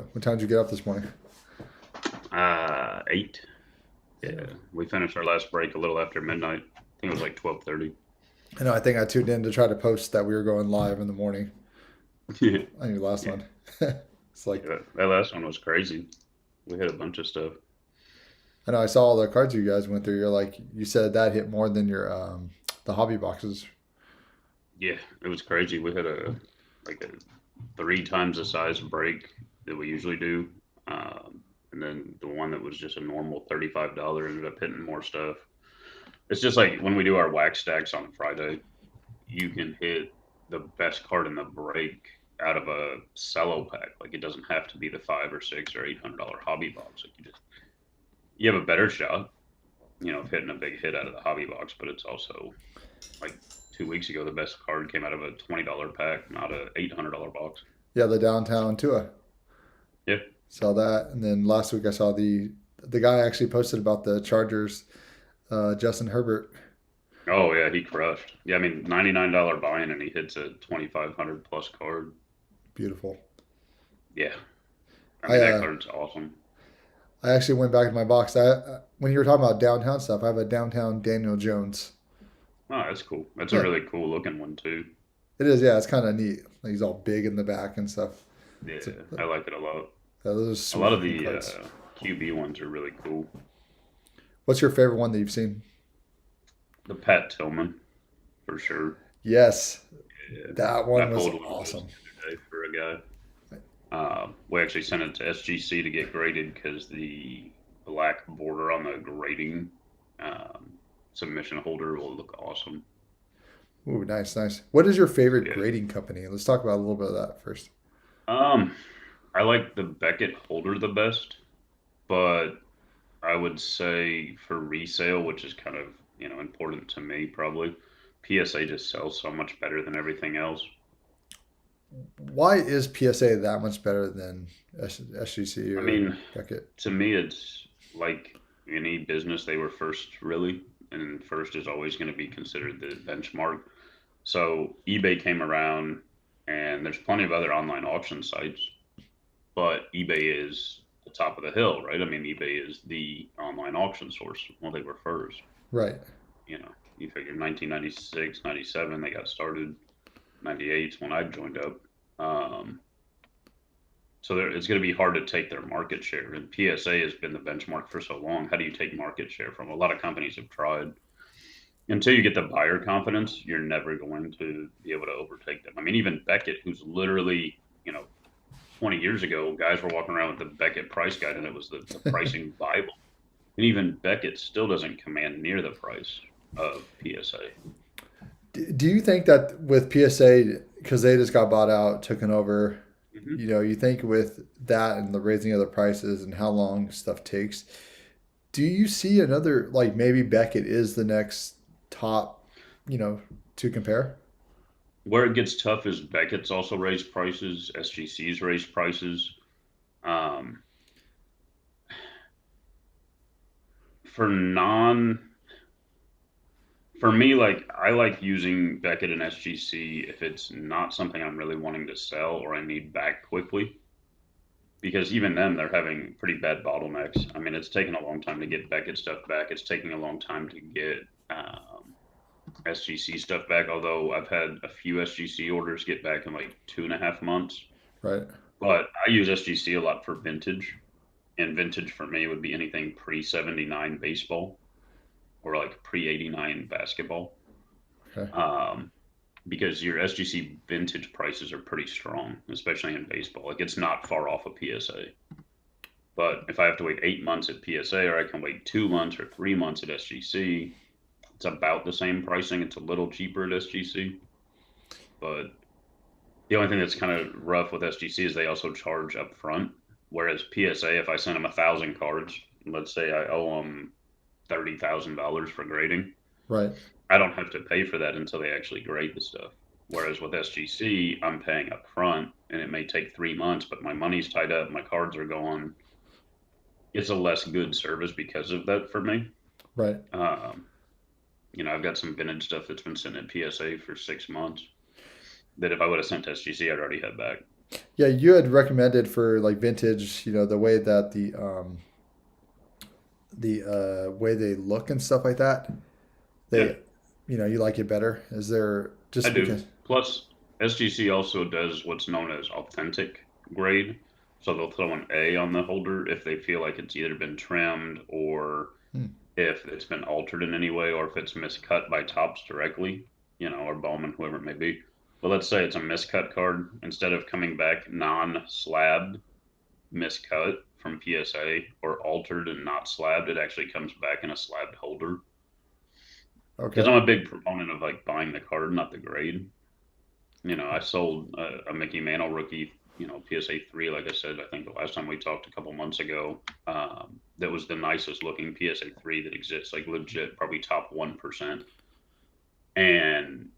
What time did you get up this morning? 8. Yeah. Yeah, we finished our last break a little after midnight. I think it was like 12:30. I know. I think I tuned in to try to post that we were going live in the morning Yeah, on your last yeah, one. It's like yeah. That last one was crazy. We hit a bunch of stuff. I know I saw all the cards you guys went through. You're like you said that hit more than your the hobby boxes. Yeah, it was crazy. We had a 3 times the size break that we usually do, and then the one that was just a normal $35 ended up hitting more stuff. It's just like when we do our wax stacks on Friday, you can hit the best card in the break out of a cello pack. Like it doesn't have to be the 5 or 6 or $800 hobby box. Like you have a better shot, of hitting a big hit out of the hobby box. But it's also like 2 weeks ago, the best card came out of a $20 pack, not a $800 box. Yeah, the downtown Tua. Yeah. Saw that, and then last week I saw the guy actually posted about the Chargers, Justin Herbert. Oh yeah, he crushed. Yeah, I mean $99 buy-in and he hits a 2,500 plus card. Beautiful. Yeah, I I mean that uh, card's awesome. I actually went back to my box. When you were talking about downtown stuff, I have a downtown Daniel Jones. Oh, that's cool. That's a Yeah, really cool looking one too. it is. Yeah, it's kind of neat. Like he's all big in the back and stuff. It's Yeah, I like it a lot. those are A sweet lot of looking the cards. QB ones are really cool. What's your favorite one that you've seen? The Pat Tillman, for sure. Yes, Yeah. that I one was pulled one of those awesome. the other day for a guy. We actually sent it to SGC to get graded because the black border on the grading um, submission holder will look awesome. Ooh, nice, nice. What is your favorite Yeah. grading company? Let's talk about a little bit of that first. Um, I like the Beckett holder the best, but I would say for resale, which is kind of important to me, probably PSA just sells so much better than everything else. Why is PSA that much better than SGC I or mean, Beckett? to me, it's like any business, they were first, really, and first is always going to be considered the benchmark. So eBay came around, and there's plenty of other online auction sites, but eBay is the top of the hill, right? I mean, eBay is the online auction source. Well, they were first. Right. You figure 1996, 97, they got started. 98 when I joined up. Um, So it's going to be hard to take their market share. And PSA has been the benchmark for so long. How do you take market share from? A lot of companies have tried. Until you get the buyer confidence, you're never going to be able to overtake them. I mean, even Beckett, who's literally, 20 years ago, guys were walking around with the Beckett price guide and it was the pricing Bible. And even Beckett still doesn't command near the price of PSA. Do you think that with PSA, because they just got bought out, taken over, Hmm. you think with that and the raising of the prices and how long stuff takes, do you see another, like maybe Beckett is the next top, you know, to compare? Where it gets tough is Beckett's also raised prices, SGC's raised prices. Um, for non for me, like I like using Beckett and SGC if it's not something I'm really wanting to sell or I need back quickly. Because even then, they're having pretty bad bottlenecks. I mean, it's taken a long time to get Beckett stuff back. It's taking a long time to get SGC stuff back. Although I've had a few SGC orders get back in like 2.5 months. Right. But I use SGC a lot for vintage, and vintage for me would be anything pre 79 baseball or like pre 89 basketball. Okay. Um, because your SGC vintage prices are pretty strong, especially in baseball. Like it's not far off of PSA. But if I have to wait 8 months at PSA or I can wait 2 months or 3 months at SGC, it's about the same pricing. It's a little cheaper at SGC. But the only thing that's kind of rough with SGC is they also charge up front. Whereas PSA, if I send them 1,000 cards, let's say I owe them $30,000 for grading, Right. I don't have to pay for that until they actually grade the stuff. Whereas with SGC, I'm paying up front and it may take 3 months, but my money's tied up, my cards are gone. It's a less good service because of that for me. Right. Um, I've got some vintage stuff that's been sitting at PSA for 6 months that if I would have sent to SGC, I'd already had back. Yeah, you had recommended for like vintage, the way that the way they look and stuff like that. Yeah, They, you like it better. Is there I just do. because? Plus, SGC also does what's known as authentic grade. So they'll throw an A on the holder if they feel like it's either been trimmed or Hmm, if it's been altered in any way or if it's miscut by Tops directly, or Bowman, whoever it may be. But let's say it's a miscut card. Instead of coming back non-slabbed, miscut from PSA or altered and not slabbed, it actually comes back in a slabbed holder. Because okay. I'm a big proponent of like buying the card, not the grade. I sold a Mickey Mantle rookie, PSA 3, like I said, I think the last time we talked a couple months ago, that was the nicest looking PSA 3 that exists, like legit, probably top 1%. And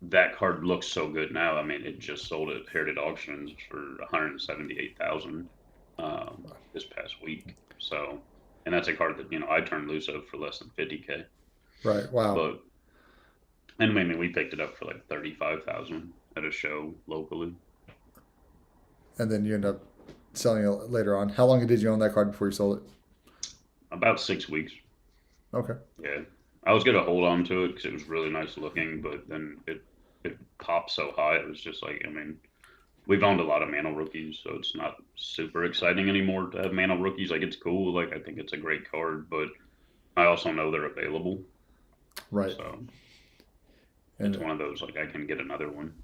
that card looks so good now. I mean, it just sold at Heritage Auctions for 178,000 this past week. So, and that's a card that, I turned loose of for less than 50K. Right. Wow. But, and maybe we picked it up for like 35,000 at a show locally. And then you end up selling it later on. How long did you own that card before you sold it? About 6 weeks. Okay. Yeah, I was gonna hold on to it because it was really nice looking, but then it popped so high. It was just like, I mean, we've owned a lot of Mantle rookies, so it's not super exciting anymore to have Mantle rookies. Like it's cool. Like I think it's a great card, but I also know they're available, Right. so it's And one of those like I can get another one.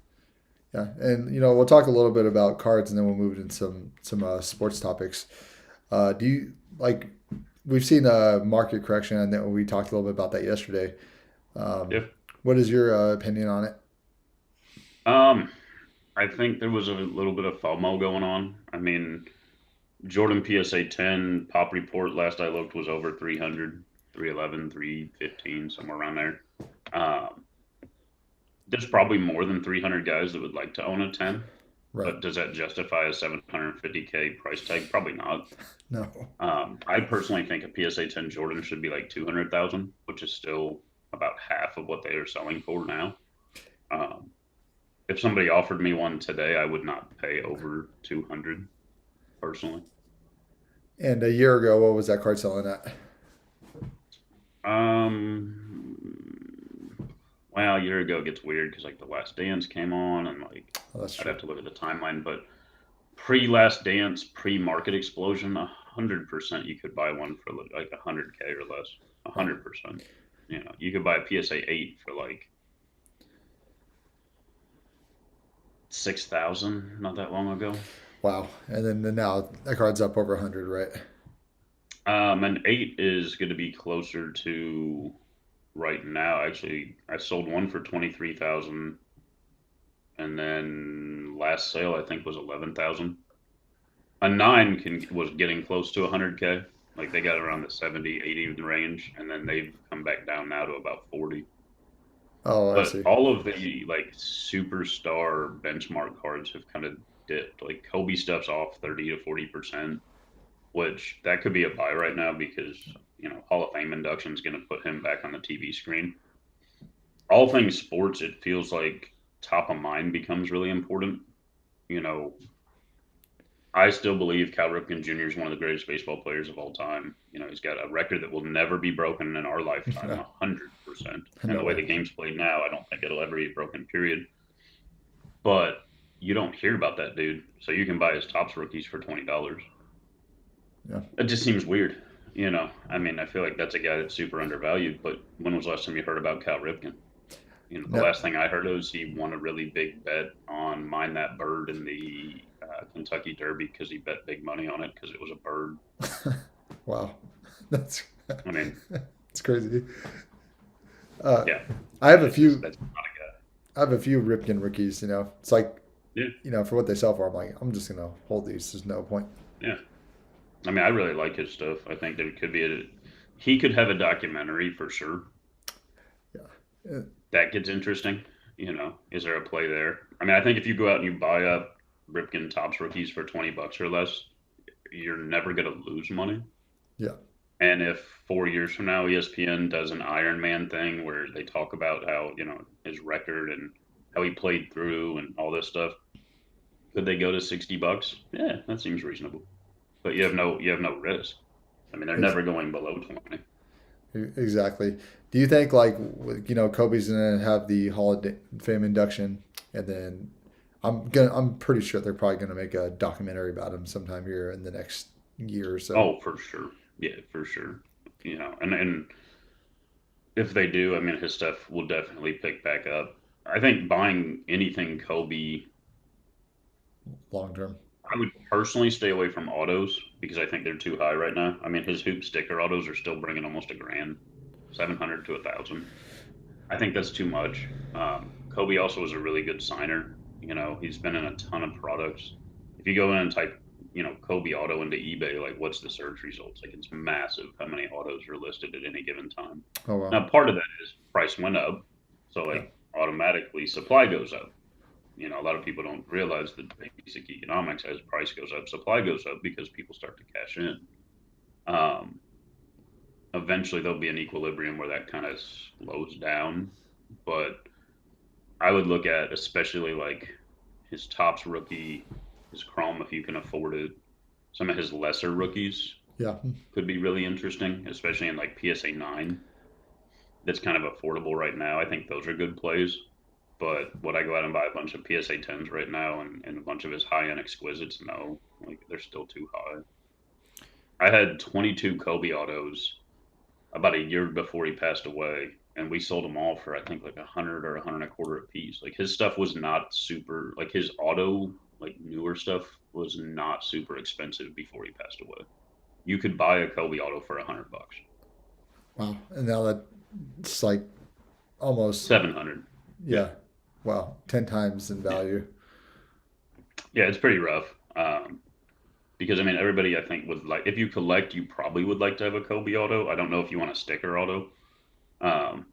yeah, and we'll talk a little bit about cards, and then we'll move into some sports topics. Do you like? We've seen a market correction, and then we talked a little bit about that yesterday. Yeah. What is your opinion on it? Um, I think there was a little bit of FOMO going on. I mean, Jordan PSA 10 pop report last I looked was over 300, 311, 315, somewhere around there. Um, there's probably more than 300 guys that would like to own a 10, Right. but does that justify a 750K price tag? Probably not. No. I personally think a PSA 10 Jordan should be like 200,000, which is still about half of what they are selling for now. Um, if somebody offered me one today, I would not pay over 200 personally. And a year ago, what was that card selling at? Well, a year ago it gets weird because like the Last Dance came on, and like Oh, that's I'd true. have to look at the timeline. But pre Last Dance, pre Market Explosion, 100% you could buy one for like 100K or less. Wow. 100%. You could buy a PSA 8 for like 6,000 not that long ago. Wow. And then now that card's up over 100, right? An 8 is going to be closer to right now. Actually, I sold one for 23,000, and then last sale I think was 11,000. A 9 was getting close to 100K. Like they got around the 70, 80 range, and then they've come back down now to about 40. Oh, I But see. all of the like superstar benchmark cards have kind of dipped. Like Kobe stuff's off 30 to 40%, which that could be a buy right now because Hall of Fame induction is going to put him back on the TV screen. All things sports, it feels like top of mind becomes really important. You know, I still believe Cal Ripken Jr. is one of the greatest baseball players of all time. He's got a record that will never be broken in our lifetime, No, 100%. And no the way way. the game's played now, I don't think it'll ever be broken, period. But you don't hear about that dude. So you can buy his tops rookies for $20. Yeah. It just seems weird. I mean, I feel like that's a guy that's super undervalued. But when was the last time you heard about Cal Ripken? The No. last thing I heard was he won a really big bet on Mind That Bird in the Kentucky Derby because he bet big money on it because it was a bird. Wow. That's I mean, it's crazy. Uh, yeah, I have a it's just few. that's not a guy. I have a few Ripken rookies. It's like Yeah, for what they sell for. I'm like, I'm just gonna hold these. There's no point. yeah. I mean, I really like his stuff. I think there could be he could have a documentary for sure. Yeah. That gets interesting. Is there a play there? I mean, I think if you go out and you buy up Ripken Tops rookies for $20 or less, you're never going to lose money. Yeah. And if 4 years from now ESPN does an Iron Man thing where they talk about how his record and how he played through and all this stuff, Could they go to $60? Yeah, that seems reasonable. But you have no risk. I mean, they're Ex- never going below 20. Exactly. Do you think like Kobe's gonna have the Hall of Fame induction, and then I'm pretty sure they're probably gonna make a documentary about him sometime here in the next year or so. Oh, for sure. Yeah, for sure. And if they do, I mean, his stuff will definitely pick back up. I think buying anything Kobe, Long term. I would personally stay away from autos because I think they're too high right now. I mean, his hoop sticker autos are still bringing almost a grand, 700 to 1,000. I think that's too much. Kobe also was a really good signer. He's been in a ton of products. If you go in and type, Kobe auto into eBay, like what's the search results? Like it's massive how many autos are listed at any given time. Oh well. Now, part of that is price went up, so Yeah. like automatically supply goes up. A lot of people don't realize the basic economics as price goes up, supply goes up because people start to cash in. Um, Eventually, there'll be an equilibrium where that kind of slows down, but I would look at especially like his tops rookie, his Chrome if you can afford it. Some of his lesser rookies Yeah. could be really interesting, especially in like PSA 9. That's kind of affordable right now. I think those are good plays. But would I go out and buy a bunch of PSA 10s right now and a bunch of his high end exquisites? No, like they're still too high. I had 22 Kobe autos about a year before he passed away, and we sold them all for I think like 100 or 100 and a quarter a piece. Like his stuff was not super, like his auto, like newer stuff was not super expensive before he passed away. You could buy a Kobe auto for $100, Wow. And now that's like almost 700. Yeah, yeah. Wow. 10 times in yeah, value. yeah. It's pretty rough. Because I mean, everybody I think would like if you collect, you probably would like to have a Kobe auto. I don't know if you want a sticker auto, um,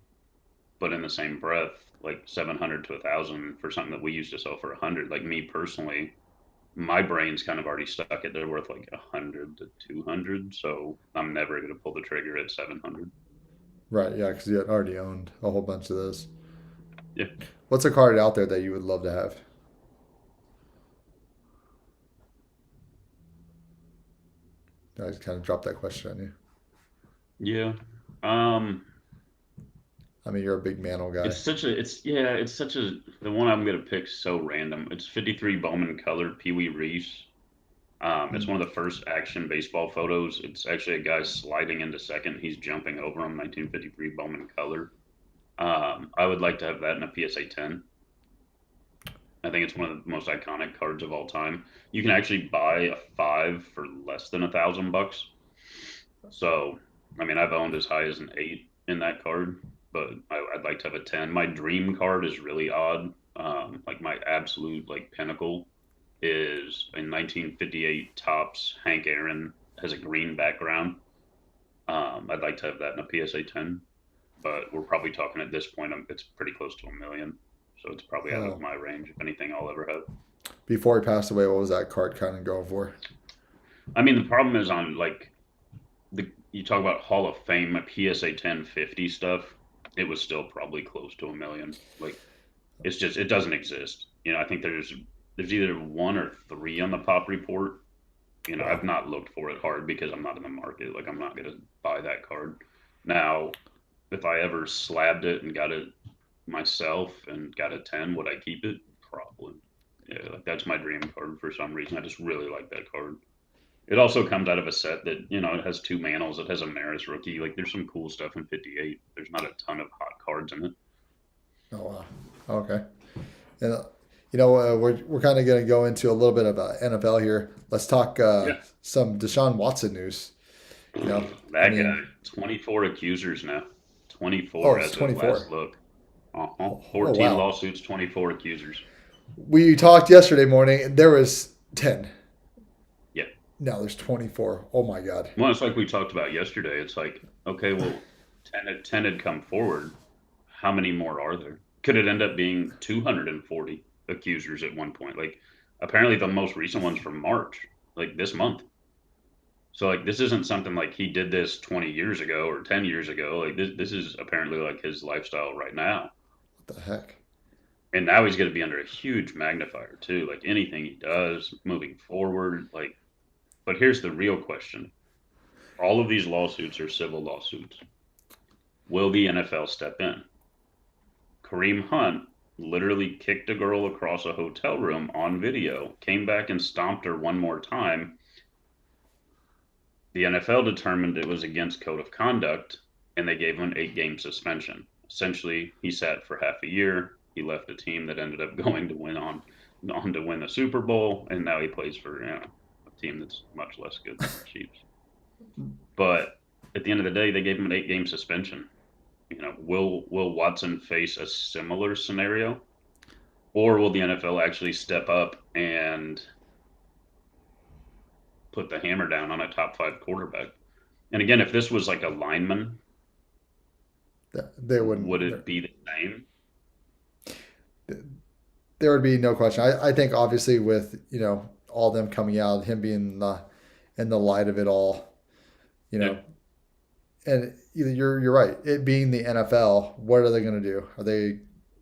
but in the same breath, like 700 to 1,000 for something that we used to sell for 100. Like me personally, my brain's kind of already stuck at they're worth like 100 to 200, so I'm never going to pull the trigger at 700. Right. Yeah. Because you had already owned a whole bunch of those. Yeah. What's a card out there that you would love to have? I just kind of dropped that question on you. Yeah. Um, I mean, you're a big Mantle guy. it's such a, the one I'm going to pick so random. It's 53 Bowman Color Pee Wee Reese. It's Hmm. one of the first action baseball photos. It's actually a guy sliding into second. He's jumping over him, 1953 Bowman Color. I would like to have that in a PSA 10. I think it's one of the most iconic cards of all time. You can actually buy a five for less than $1,000 bucks. So, I mean, I've owned as high as an eight in that card, but I'd like to have a 10. My dream card is really odd. Like my absolute like pinnacle is a 1958 tops Hank Aaron has a green background. I'd like to have that in a PSA 10, but we're probably talking at this point. It's pretty close to 1 million, so it's probably out of Oh, my range. If anything, I'll ever have. before he passed away, what was that card kind of going for? I mean, the problem is on like you talk about Hall of Fame, my PSA 1050 stuff. It was still probably close to 1 million. Like it's just it doesn't exist. I think there's either one or three on the pop report. Wow. I've not looked for it hard because I'm not in the market. Like I'm not gonna buy that card. Now, if I ever slabbed it and got it myself and got a 10, would I keep it? Probably. Yeah, like that's my dream card for some reason. I just really like that card. It also comes out of a set that, it has two Mantles. It has a Maris rookie. Like there's some cool stuff in 58. There's not a ton of hot cards in it. Oh, wow. Okay. And we're kind of going to go into a little bit of NFL here. Let's talk Yeah. some Deshaun Watson news. I That guy, mean, 24 accusers now. oh, 24 it's as of 24. last look. Uh-huh. Oh 14 wow. lawsuits, 24 accusers. We talked yesterday morning. And there was 10. Yeah. Now there's 24. Oh my God. Well, it's like we talked about yesterday. It's like, okay, well, 10 had come forward. How many more are there? Could it end up being 240 accusers at one point? Like, apparently the most recent one's from March, like this month. So, like, this isn't something like he did this 20 years ago or 10 years ago. Like, this is apparently like his lifestyle right now. What the heck? And now he's going to be under a huge magnifier too. Like anything he does moving forward, like. But here's the real question: all of these lawsuits are civil lawsuits. Will the NFL step in? Kareem Hunt literally kicked a girl across a hotel room on video, came back and stomped her one more time. The NFL determined it was against code of conduct, and they gave him an 8-game suspension. Essentially, he sat for half a year. He left a team that ended up going to on to win the Super Bowl, and now he plays for a team that's much less good than the Chiefs. But at the end of the day, they gave him an 8-game suspension. Will Watson face a similar scenario, or will the NFL actually step up and put the hammer down on a top 5 quarterback? And again, if this was like a lineman, They wouldn't. would it be the same? There would be no question. I think obviously with all them coming out, him being in the light of it all, you know, Yeah. and you're right. It being the NFL, what are they going to do? Are they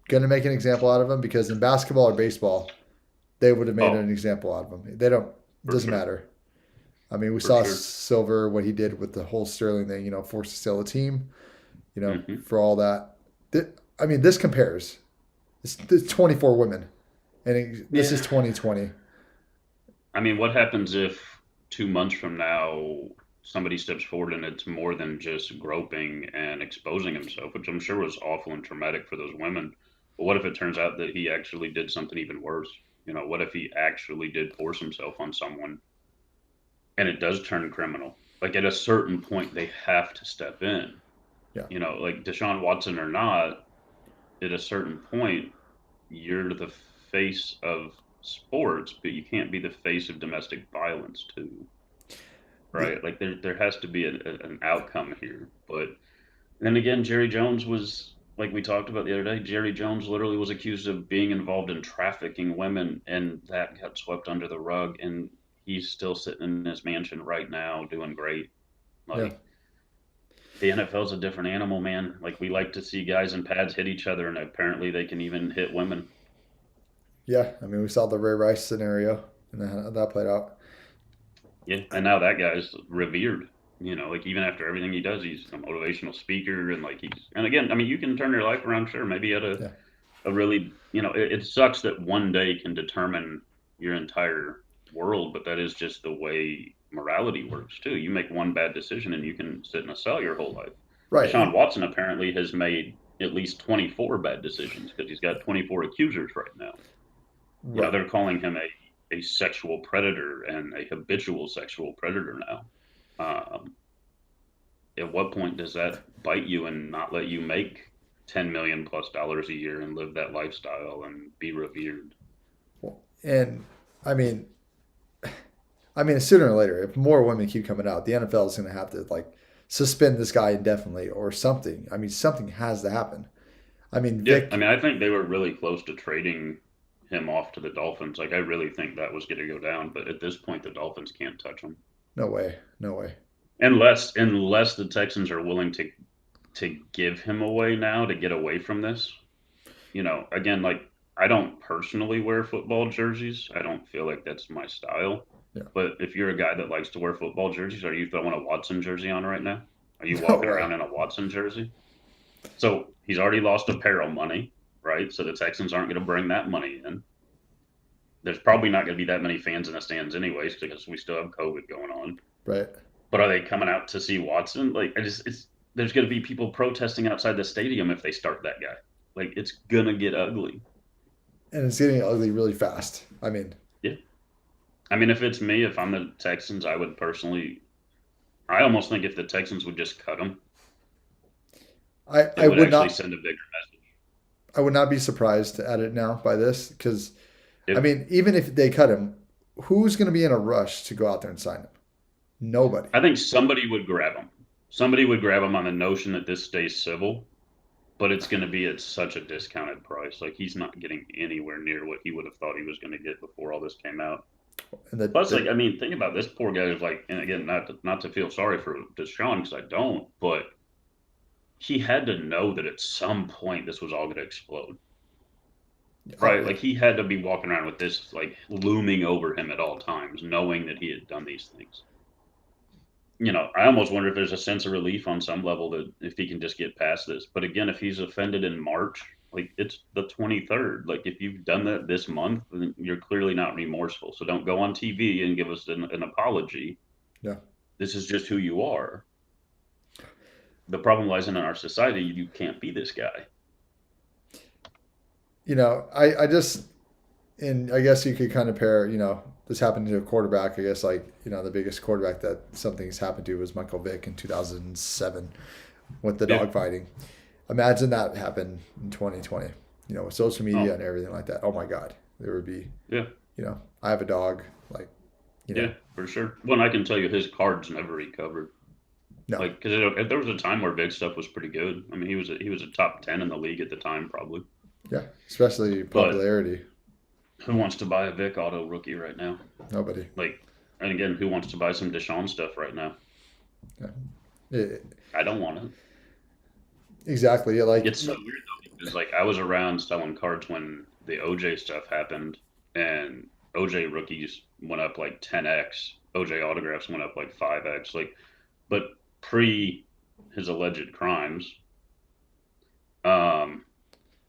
going to make an example out of him? Because in basketball or baseball, they would have made Oh, an example out of him. They don't. It for doesn't sure. matter. I mean, we For saw sure. Silver what he did with the whole Sterling thing. Forced to sell a team. Hmm. For all that. I mean, this compares. It's 24 women, and this is Yeah. 2020. I mean, what happens if 2 months from now somebody steps forward and it's more than just groping and exposing himself, which I'm sure was awful and traumatic for those women. But what if it turns out that he actually did something even worse? What if he actually did force himself on someone and it does turn criminal? Like at a certain point, they have to step in. Yeah. Like Deshaun Watson or not, at a certain point, you're the face of sports, but you can't be the face of domestic violence too, Yeah. right? Like there has to be an outcome here. But then again, Jerry Jones was like we talked about the other day. Jerry Jones literally was accused of being involved in trafficking women, and that got swept under the rug. And he's still sitting in his mansion right now, doing great. Yeah. Like the NFL's a different animal, man. Like we like to see guys in pads hit each other, and apparently they can even hit women. Yeah. I mean, we saw the Ray Rice scenario, and how that played out. Yeah, and now that guy's revered. Like even after everything he does, he's a motivational speaker, and like and again, I mean, you can turn your life around, sure. Maybe at Yeah. a really, it sucks that one day can determine your entire world, but that is just the way morality works too. You make one bad decision, and you can sit in a cell your whole life. Right. Deshaun Watson apparently has made at least 24 bad decisions because he's got 24 accusers right now. Right. They're calling him a sexual predator and a habitual sexual predator now. Um, at what point does that bite you and not let you make 10 million plus dollars a year and live that lifestyle and be revered? And I mean, sooner or later, if more women keep coming out, the NFL is going to have to suspend this guy indefinitely or something. I mean, something has to happen. I mean, Yeah, I Vick, mean, I think they were really close to trading him off to the Dolphins. Like, I really think that was going to go down, but at this point, the Dolphins can't touch him no way, no way. unless the Texans are willing to give him away now to get away from this. Again, like I don't personally wear football jerseys. I don't feel like that's my style. Yeah, But if you're a guy that likes to wear football jerseys, are you throwing a Watson jersey on right now? Are you no walking way. around in a Watson jersey? So he's already lost apparel money, right? So the Texans aren't going to bring that money in. There's probably not going to be that many fans in the stands anyways because we still have COVID going on. Right. But are they coming out to see Watson? Like, it's there's going to be people protesting outside the stadium if they start that guy. Like, it's gonna get ugly. And it's getting ugly really fast. I mean, Yeah. I mean, if it's me, if I'm the Texans, I would personally. I almost think if the Texans would just cut him, I it would would actually not send a bigger I would not be surprised at it now by this because I message. mean, even if they cut him, who's going to be in a rush to go out there and sign him? Nobody. I think somebody would grab him. Somebody would grab him on the notion that this stays civil, but it's going to be at such a discounted price. Like he's not getting anywhere near what he would have thought he was going to get before all this came out. And Plus, like I mean, think about this poor guy. Who's like, and again, not to feel sorry for Deshaun because I don't, but he had to know that at some point this was all going to explode. Oh right? yeah. Like he had to be walking around with this like looming over him at all times, knowing that he had done these things. I almost wonder if there's a sense of relief on some level that if he can just get past this. But again, if he's offended in March, like it's the 23rd. Like if you've done that this month, then you're clearly not remorseful. So don't go on TV and give us an apology. Yeah. This is just who you are. The problem lies in our society. You can't be this guy. I just, and I guess you could kind of pair, this happened to a quarterback. I guess like, the biggest quarterback that something's happened to was Michael Vick in 2007 with the Yeah. dog fighting. Imagine that happened in 2020, with social media Oh, and everything like that. Oh my God, there would be, yeah. I have a dog, like, you know, Yeah, for sure. Well, I can tell you his cards never recovered. no, Like, because there was a time where big stuff was pretty good. I mean, he was a top 10 in the league at the time, probably. yeah, especially But popularity. who wants to buy a Vic Auto rookie right now? Nobody. Like, and again, who wants to buy some Deshaun stuff right now? Yeah. It, I don't want it. exactly. Yeah, like, It's so weird though because like I was around selling cards when the OJ stuff happened, and OJ rookies went up like 10x. OJ autographs went up like 5x. Like, but pre his alleged crimes, um,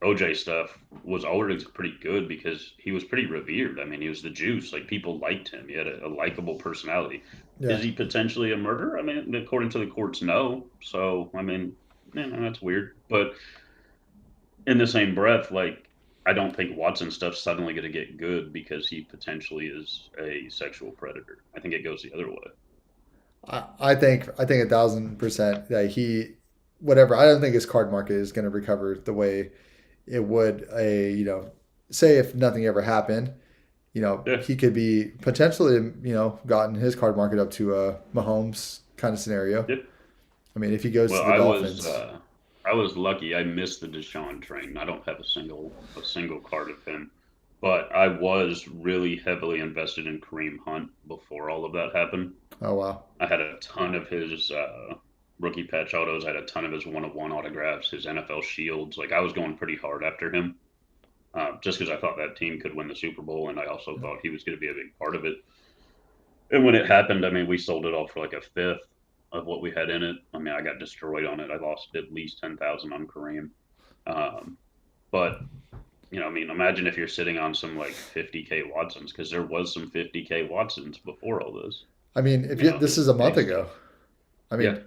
OJ stuff was always pretty good because he was pretty revered. I mean, he was the juice. Like people liked him. He had a likable personality. yeah. Is he potentially a murderer? I mean, according to the courts, no. So I mean, that's weird. But in the same breath, like I don't think Watson's stuff's suddenly going to get good because he potentially is a sexual predator. I think it goes the other way. I think 1,000% that whatever. I don't think his card market is going to recover the way it would say if nothing ever happened. Yeah. He could be potentially, gotten his card market up to a Mahomes kind of scenario. Yeah. I mean, if he goes Well, to the I was Dolphins, uh, I was lucky. I missed the Deshaun train. I don't have a single card of him, but I was really heavily invested in Kareem Hunt before all of that happened. oh wow, I had a ton of his rookie patch autos. I had a ton of his one-of-one autographs, his NFL shields. Like I was going pretty hard after him, just because I thought that team could win the Super Bowl, and I also thought he was going to be a big part of it. And when it happened, I mean, we sold it all for like a fifth of what we had in it. I mean, I got destroyed on it. I lost at least 10,000 on Kareem. Um, but I mean, imagine if you're sitting on some like 50K Watsons, because there was some 50K Watsons before all this. I mean, this His is a month big ago. stuff. I Yeah, mean,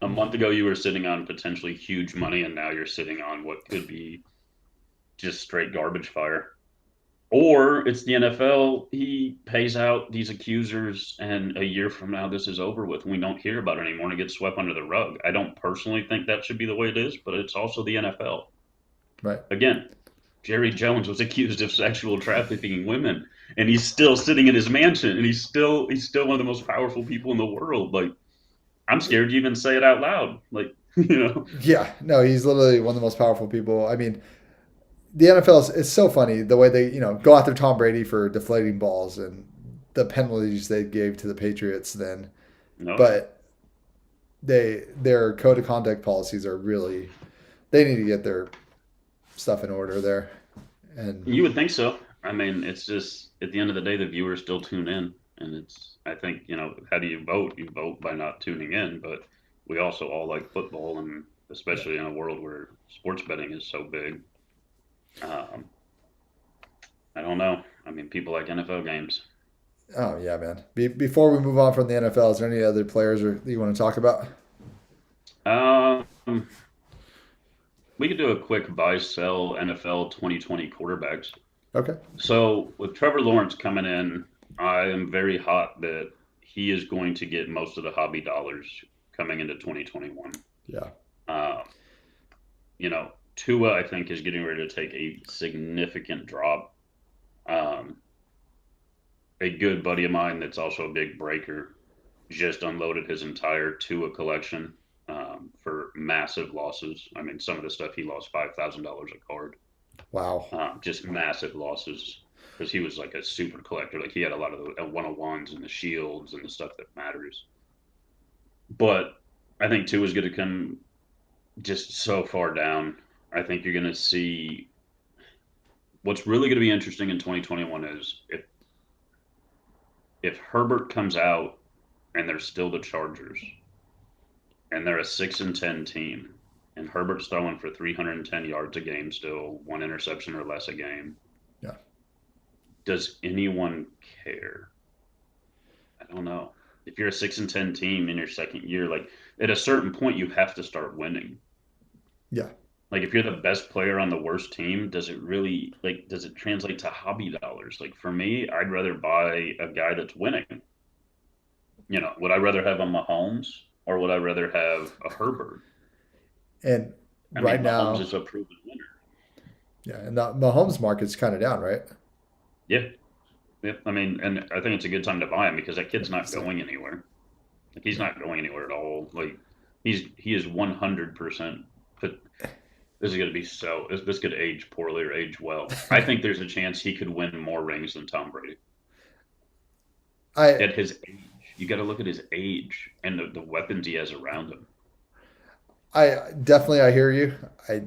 a month ago you were sitting on potentially huge money, and now you're sitting on what could be just straight garbage fire. Or it's the NFL. He pays out these accusers, and a year from now, this is over with. And we don't hear about it anymore, and it gets swept under the rug. I don't personally think that should be the way it is, but it's also the NFL. right. Again, Jerry Jones was accused of sexual trafficking women, and he's still sitting in his mansion, and he's still one of the most powerful people in the world. Like I'm scared to even say it out loud. Like Yeah, no, he's literally one of the most powerful people. I mean, the NFL it's so funny the way they go after Tom Brady for deflating balls and the penalties they gave to the Patriots then, no, yeah. but their code of conduct policies are really they need to get their stuff in order there. And You would think so. I mean, it's just at the end of the day, the viewers still tune in, and I think, how do you vote? You vote by not tuning in, but we also all like football, and yeah, especially in a world where sports betting is so big. Um, I don't know. I mean, people like NFL games. oh yeah, man. Before we move on from the NFL, is there any other players that you want to talk about? Um, we could do a quick buy sell NFL 2020 quarterbacks. Okay. So with Trevor Lawrence coming in, I am very hot that he is going to get most of the hobby dollars coming into 2021. Yeah. Um, Tua, I think, is getting ready to take a significant drop. Um, a good buddy of mine that's also a big breaker just unloaded his entire Tua collection for massive losses. I mean, some of the stuff he lost $5,000 a card, Wow. just massive losses because he was like a super collector. Like he had a lot of the 101s and the shields and the stuff that matters. But I think Tua is going to come just so far down. I think you're going to see What's really going to be interesting in 2021 is if Herbert comes out and they're still the Chargers and they're a 6-10 team, and Herbert's throwing for 310 yards a game still, one interception or less a game. Yeah. Does anyone care? I don't know. If you're a 6-10 team in your second year, like at a certain point, you have to start winning. Yeah. Like if you're the best player on the worst team, does it really like does it translate to hobby dollars? Like for me, I'd rather buy a guy that's winning. Would I rather have a Mahomes or would I rather have a Herbert? And I right mean, Mahomes now, is a proven winner. yeah, and the Mahomes market's kind of down, right? Yeah, yeah. I mean, and I think it's a good time to buy him because that kid's not So, going anywhere. Like he's yeah. not going anywhere at all. Like he is 100%. But this is going to be so. This could age poorly or age well. I think there's a chance he could win more rings than Tom Brady I at his age. You got to look at his age and the weapons he has around him. I definitely I hear you.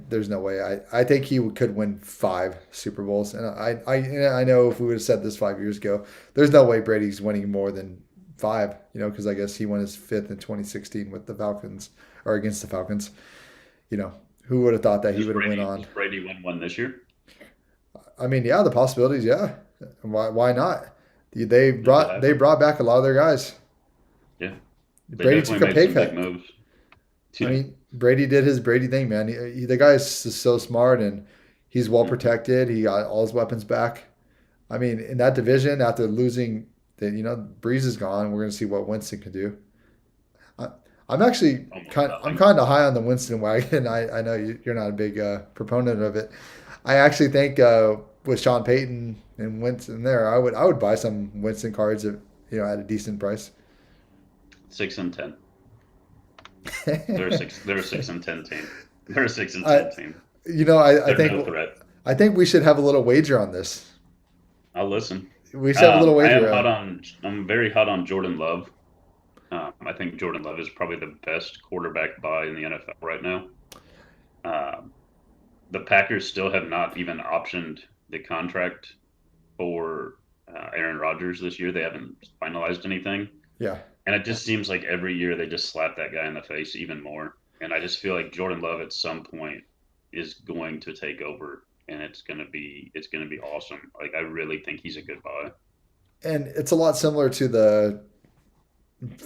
There's no way. I think he could win 5 Super Bowls, and I know if we would have said this 5 years ago, there's no way Brady's winning more than 5. Because I guess he won his fifth in 2016 with the Falcons or against the Falcons. Who would have thought that he Does would have went Brady on? does Brady win one this year? I mean, yeah, the possibilities, yeah. Why not? It could They happen. brought back a lot of their guys. Yeah, they Brady took definitely a made pay some big cut. moves. I Yeah, mean, Brady did his Brady thing, man. The guy's just so smart and he's well hmm protected. He got all his weapons back. I mean, in that division, after losing, Breeze is gone. We're going to see what Winston can do. I, I'm actually almost I'm nothing. kind of high on the Winston wagon. I know you're not a big proponent of it. I actually think with Sean Payton and Winston there, I would buy some Winston cards at a decent price. 6-10. They're a 6-10 team. They're a six and I ten team. I They're think no threat. I think we should have a little wager on this. I'll listen. We should have a little I am wager. hot on. I'm very hot on Jordan Love. I think Jordan Love is probably the best quarterback buy in the NFL right now. Um, the Packers still have not even optioned the contract for Aaron Rodgers this year. They haven't finalized anything, Yeah, and it just seems like every year they just slap that guy in the face even more. And I just feel like Jordan Love at some point is going to take over, and it's gonna be awesome. Like I really think he's a good buy. and it's a lot similar to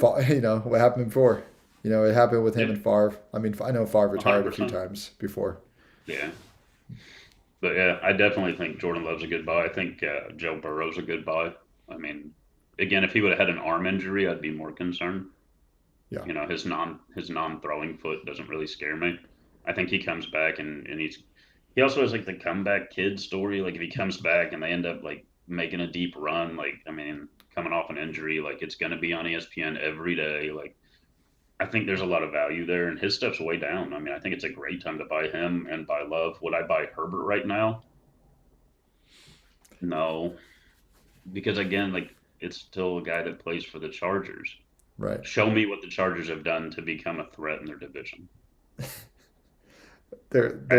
what happened before. It happened with him Yeah, and Favre. I mean, I know Favre one hundred retired a few percent. times before. Yeah, but yeah, I definitely think Jordan Love's a good buy. I think Joe Burrow's a good buy. I mean, again, if he would have had an arm injury, I'd be more concerned. Yeah, His non throwing foot doesn't really scare me. I think he comes back and he also has like the comeback kid story. Like if he comes back and they end up like making a deep run, like I mean, coming off an injury, like it's gonna be on ESPN every day. Like I think there's a lot of value there, and his stuff's way down. I mean, I think it's a great time to buy him and buy Love. Would I buy Herbert right now? No, because again, like it's still a guy that plays for the Chargers. right. Show me what the Chargers have done to become a threat in their division.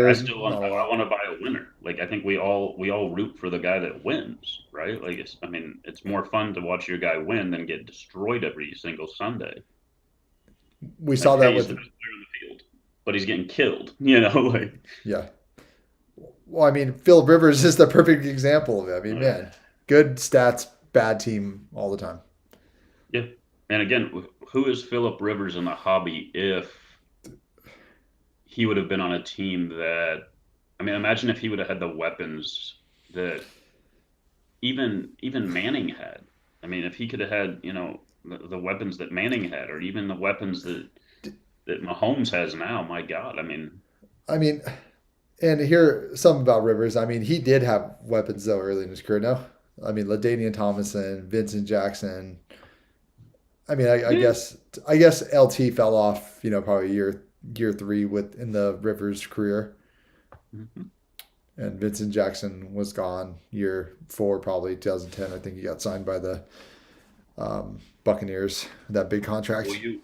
I There's still not want a I lot. want to buy a winner. Like I think we all root for the guy that wins, right? Like I mean, it's more fun to watch your guy win than get destroyed every single Sunday. We Like, saw hey, that he's the with best player on the field, but he's getting killed. Like yeah. Well, I mean, Phil Rivers is the perfect example of it. I mean, uh, man, good stats, bad team all the time. yeah. And again, who is Philip Rivers in the hobby if he would have been on a team that I mean, imagine if he would have had the weapons that even Manning had. I mean, if he could have had, the weapons that Manning had, or even the weapons that Mahomes has now, my God, I mean, I mean, and here something about Rivers. I mean, he did have weapons though early in his career. No, I mean, Ladainian Tomlinson, Vincent Jackson. I mean, yeah, I guess LT fell off. Probably year 3 with in the Rivers career, mhm. and Vincent Jackson was gone year 4, probably 2010. I think he got signed by the Buccaneers, that big Will contract. you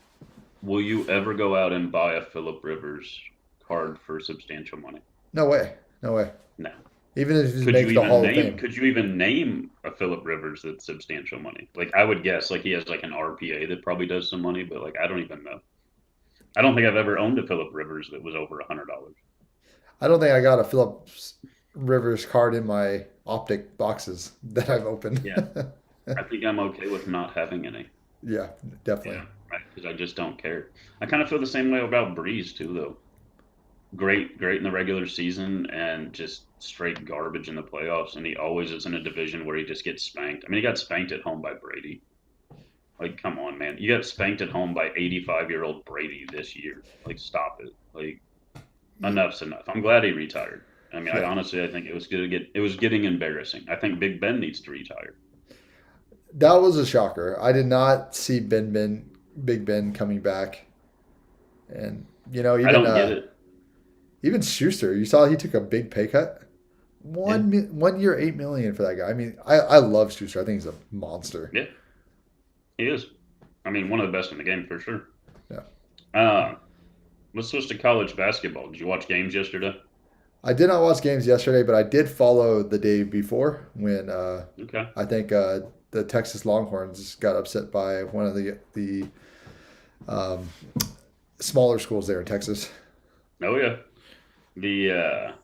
will you ever go out and buy a Philip Rivers card for substantial money? No way, no way. No. Even if he makes the Hall of Fame. Could you even name a Philip Rivers that's substantial money? Like I would guess like he has like an RPA that probably does some money, but like I don't even know. I don't think I've ever owned a Philip Rivers that was over $100. I don't think I got a Phillips Rivers card in my optic boxes that I've opened. Yeah, I think I'm okay with not having any. Yeah, Yeah, definitely. right. Because I just don't care. I kind of feel the same way about Breeze too, though. Great in the regular season and just straight garbage in the playoffs. And he always is in a division where he just gets spanked. I mean, he got spanked at home by Brady. Like, come on, man. You got spanked at home by 85-year-old Brady this year. Like, stop it. Like, enough's enough. I'm glad he retired. I mean, Yeah, I think it was getting embarrassing. I think Big Ben needs to retire. that was a shocker. I did not see Big Ben coming back, and I don't get it. even Schuster. You saw he took a big pay cut. Yeah, 1 year, 8 million for that guy. I mean, I love Schuster. I think he's a monster. yeah, he is. I mean, one of the best in the game for sure. Yeah, Uh, let's switch to college basketball. Did you watch games yesterday? I did not watch games yesterday, but I did follow the day before when Okay. I think the Texas Longhorns got upset by one of the um, smaller schools there in Texas. Oh yeah. The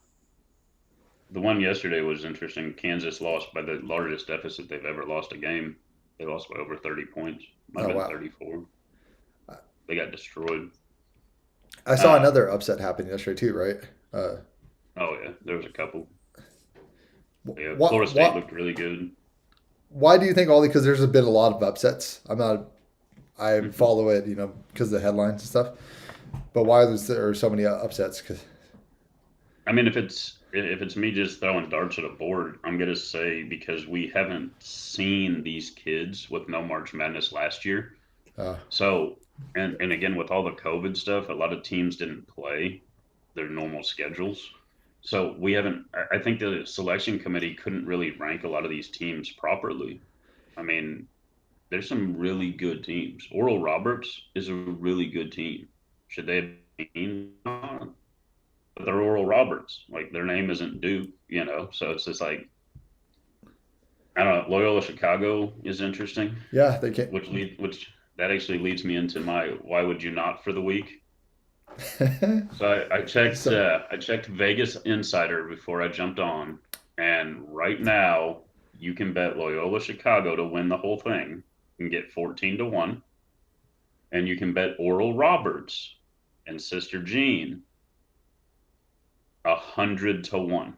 the one yesterday was interesting. Kansas lost by the largest deficit they've ever lost a game. They lost by over 30 points. Might Oh have been wow! 34. They got destroyed. I saw Uh, another upset happen yesterday too, right? Uh, oh yeah, there was a couple. Yeah, what Florida State what looked really good. why do you think all? Because there's been a lot of upsets. I Mhm. follow it, because of the headlines and stuff. But why there are so many upsets? Because I mean, if it's me just throwing darts at a board, I'm gonna say because we haven't seen these kids with no March Madness last year. uh, So, and again, with all the COVID stuff, a lot of teams didn't play their normal schedules. So we haven't. I think the selection committee couldn't really rank a lot of these teams properly. I mean, there's some really good teams. Oral Roberts is a really good team. Should they have been on? But they're Oral Roberts. Like their name isn't Duke, you know. So it's just like I don't know. Loyola Chicago is interesting, yeah, they can't. which that actually leads me into my why would you not for the week. So So I checked Vegas Insider before I jumped on, and right now you can bet Loyola Chicago to win the whole thing and get 14-1, and you can bet Oral Roberts and Sister Jean 100-1.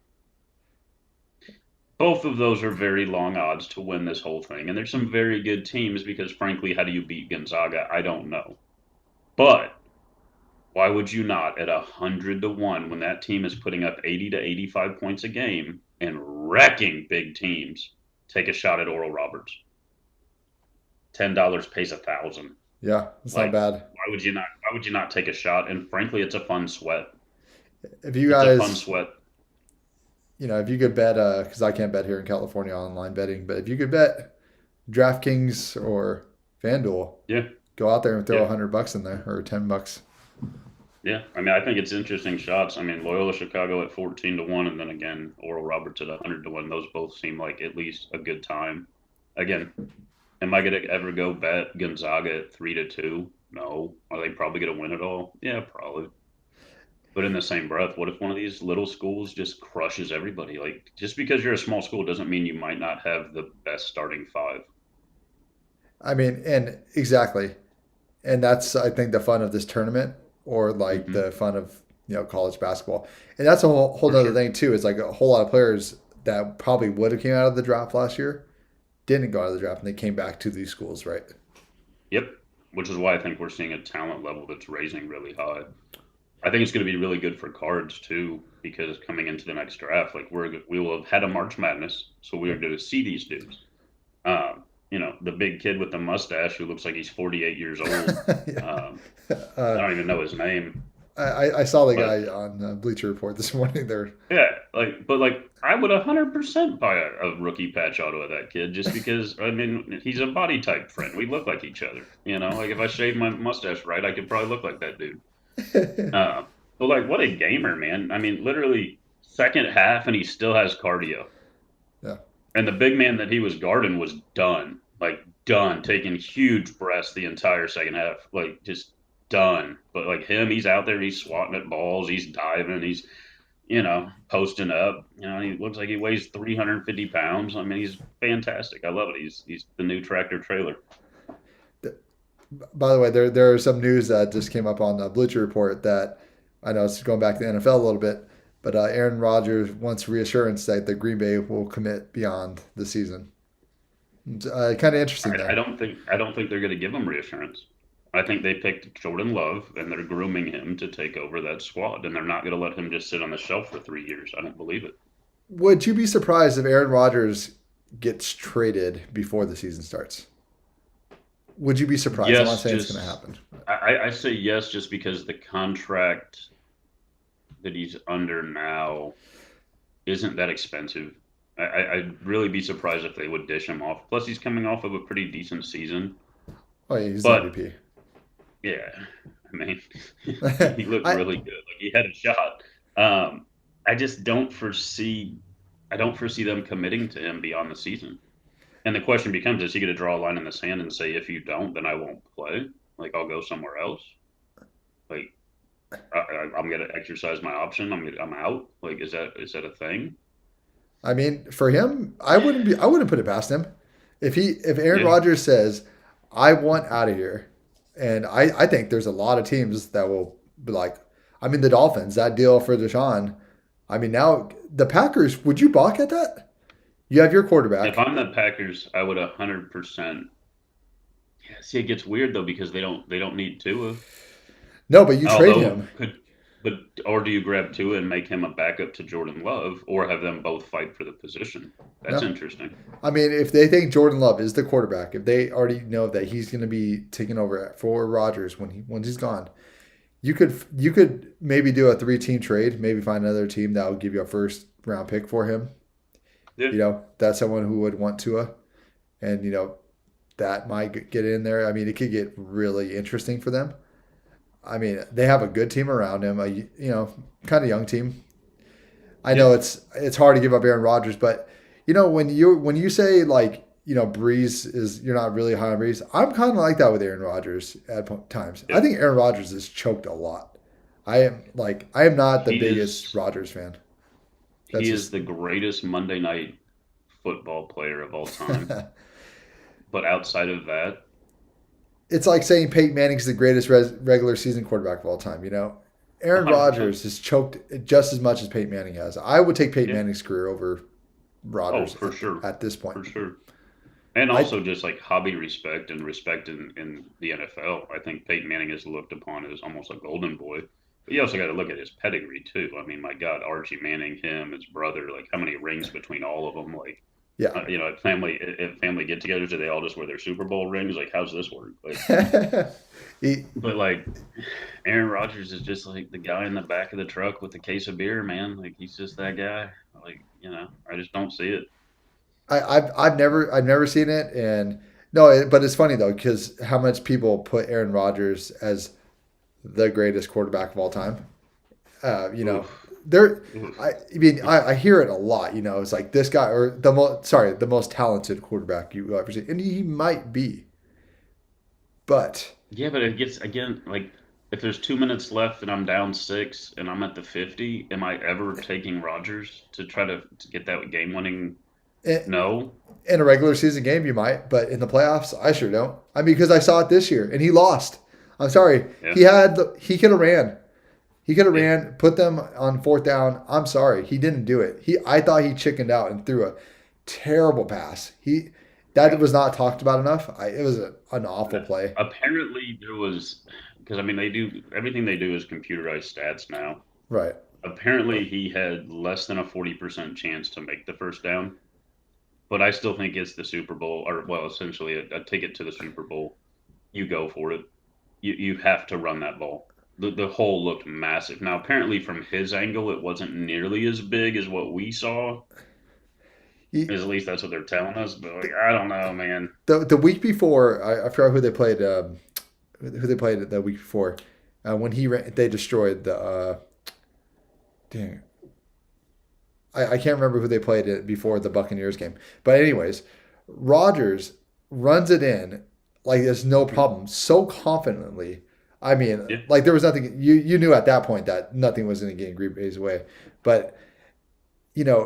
Both of those are very long odds to win this whole thing, and there's some very good teams because frankly, how do you beat Gonzaga? I don't know, but why would you not at 100-1 when that team is putting up 80 to 85 points a game and wrecking big teams? Take a shot at Oral Roberts. $10 pays 1,000. yeah, it's not Like, bad. why would you not? Why would you not take a shot? And frankly, it's a fun sweat. If you It's a fun guys, sweat. if you could bet, because I can't bet here in California online betting, but if you could bet DraftKings or FanDuel, Yeah, go out there and throw yeah, $100 in there or $10. yeah. I mean, I think it's interesting shots. I mean, Loyola Chicago at 14-1, and then again, Oral Roberts at 100-1. Those both seem like at least a good time. Again, am I gonna ever go bet Gonzaga at 3-2? No. Are they probably gonna win it all? Yeah, probably. But in the same breath, what if one of these little schools just crushes everybody? Like, just because you're a small school doesn't mean you might not have the best starting five. I mean, and exactly. And that's, I think, the fun of this tournament or like Hmm. the fun of, college basketball. And that's a whole For other sure. thing, too. Is like a whole lot of players that probably would have came out of the draft last year didn't go out of the draft and they came back to these schools, right? Yep. Which is why I think we're seeing a talent level that's raising really high. I think it's going to be really good for cards too, because coming into the next draft, like we will have had a March Madness, so we are going to see these dudes. The big kid with the mustache who looks like he's 48 years old. Yeah. Um, I Uh, don't even know his name, I saw the but guy on Bleacher Report this morning there. yeah, but I would 100% buy a rookie patch auto of that kid just because I mean he's a body type friend. We look like each other, you know. Like if I shaved my mustache right, I could probably look like that dude. Uh, but like, what a gamer, man! I mean, literally second half, and he still has cardio. Yeah. And the big man that he was guarding was done, like done, taking huge breaths the entire second half, like just done. But like him, he's out there, he's swatting at balls, he's diving, he's posting up. He looks like he weighs 350 pounds. I mean, he's fantastic. I love it. He's the new tractor trailer. By the way, there are some news that just came up on the Bleacher Report that I know it's going back to the NFL a little bit, but Aaron Rodgers wants reassurance that the Green Bay will commit beyond the season. Kind of interesting I there. don't think they're going to give him reassurance. I think they picked Jordan Love and they're grooming him to take over that squad, and they're not going to let him just sit on the shelf for 3 years. I don't believe it. Would you be surprised if Aaron Rodgers gets traded before the season starts? Would you be surprised? I'm not Yes, saying it's going to just happen. I say yes, just because the contract that he's under now isn't that expensive. I'd really be surprised if they would dish him off. Plus, he's coming off of a pretty decent season. Oh, yeah, he's the But MVP. yeah, I mean, he looked I really good. Like he had a shot. I just don't foresee. I don't foresee them committing to him beyond the season. And the question becomes: is he going to draw a line in the sand and say, "If you don't, then I won't play. Like I'll go somewhere else. Like I'm going to exercise my option. I'm out. Like is that a thing? I mean, for him, I wouldn't put it past him. If Aaron Yeah. Rodgers says, I want out of here, and I think there's a lot of teams that will be like, I mean, the Dolphins, that deal for Deshaun. I mean, now the Packers, would you balk at that? You have your If quarterback. I'm the Packers, I would 100%. Yeah, see, it gets weird though because they don't need Tua. No, but you trade Although him. but or do you grab Tua and make him a backup to Jordan Love, or have them both fight for the position? That's No. interesting. I mean, if they think Jordan Love is the quarterback, if they already know that he's going to be taking over for Rodgers when he's gone, you could maybe do a 3 team trade, maybe find another team that will give you a first round pick for him. Yeah, That's someone who would want Tua, and that might get in there. I mean, it could get really interesting for them. I mean, they have a good team around him, kind of young team. I yeah, know it's hard to give up Aaron Rodgers, but when you say like Breeze is you're not really high on Breeze. I'm kind of like that with Aaron Rodgers at times. yeah. I think Aaron Rodgers is choked a lot. I am not the He biggest is Rodgers fan. That's he is just the greatest Monday night football player of all time. But outside of that, it's like saying Peyton Manning's the greatest regular season quarterback of all time. Aaron 100%. Rodgers has choked just as much as Peyton Manning has. I would take Peyton Yeah. Manning's career over Oh, Rodgers for sure, at this point. for sure. And I also just like hobby respect and respect in the NFL. I think Peyton Manning is looked upon as almost a golden boy. But you also got to look at his pedigree too. I mean, my God, Archie Manning, him, his brother, like how many rings between all of them? Like, yeah. at family get-togethers, do they all just wear their Super Bowl rings? Like, how's this work? Like, he, but like, Aaron Rodgers is just like the guy in the back of the truck with the case of beer, man. Like, he's just that guy. Like, I just don't see it. I've never seen it, and no, but it's funny though because how much people put Aaron Rodgers as the greatest quarterback of all time. Oof, There, oof. I hear it a lot. It's like this guy or the most talented quarterback you will ever see, and he might be, but Yeah, but it gets again like if there's 2 minutes left and I'm down six and I'm at the 50, am I ever taking Rodgers to try to get that game winning? in, No. in a regular season game you might, but in the playoffs, I sure don't. I mean, because I saw it this year and he lost. I'm sorry, Yeah. he could have ran. He could have Yeah. ran, put them on fourth down. I'm sorry, he didn't do it. I thought he chickened out and threw a terrible pass. That was not talked about enough. It was an awful play. Apparently there was because I mean they do everything they do is computerized stats now. Right. Apparently he had less than a 40% chance to make the first down, but I still think it's the Super Bowl or well essentially a ticket to the Super Bowl. You go for it. You have to run that ball. The hole looked massive. Now, apparently, from his angle, it wasn't nearly as big as what we saw. He, At least that's what they're telling us. But like, I don't know, man. the week before, I forgot who they played. Who they played the week before, when they destroyed the. Dang, I can't remember who they played it before the Buccaneers game. But anyways, Rodgers runs it in like there's no problem so confidently. I mean, Yeah, like there was nothing you knew at that point that nothing was going to get in Green Bay's way. But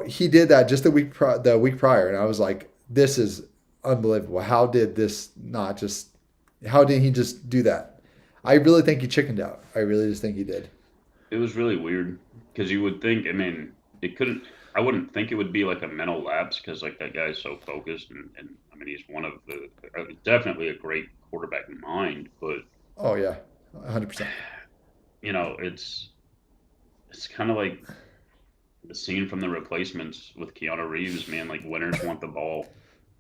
he did that just the week prior, and I was like, this is unbelievable. How did this not just? How did he just do that? I really think he chickened out. I really just think he did. it was really weird because you would think. I mean, it couldn't. I wouldn't think it would be like a mental lapse because like that guy's so focused, and I mean he's one of the definitely a great quarterback mind, but Oh yeah, 100%. it's kind of like the scene from The Replacements with Keanu Reeves, man. Like winners want the ball,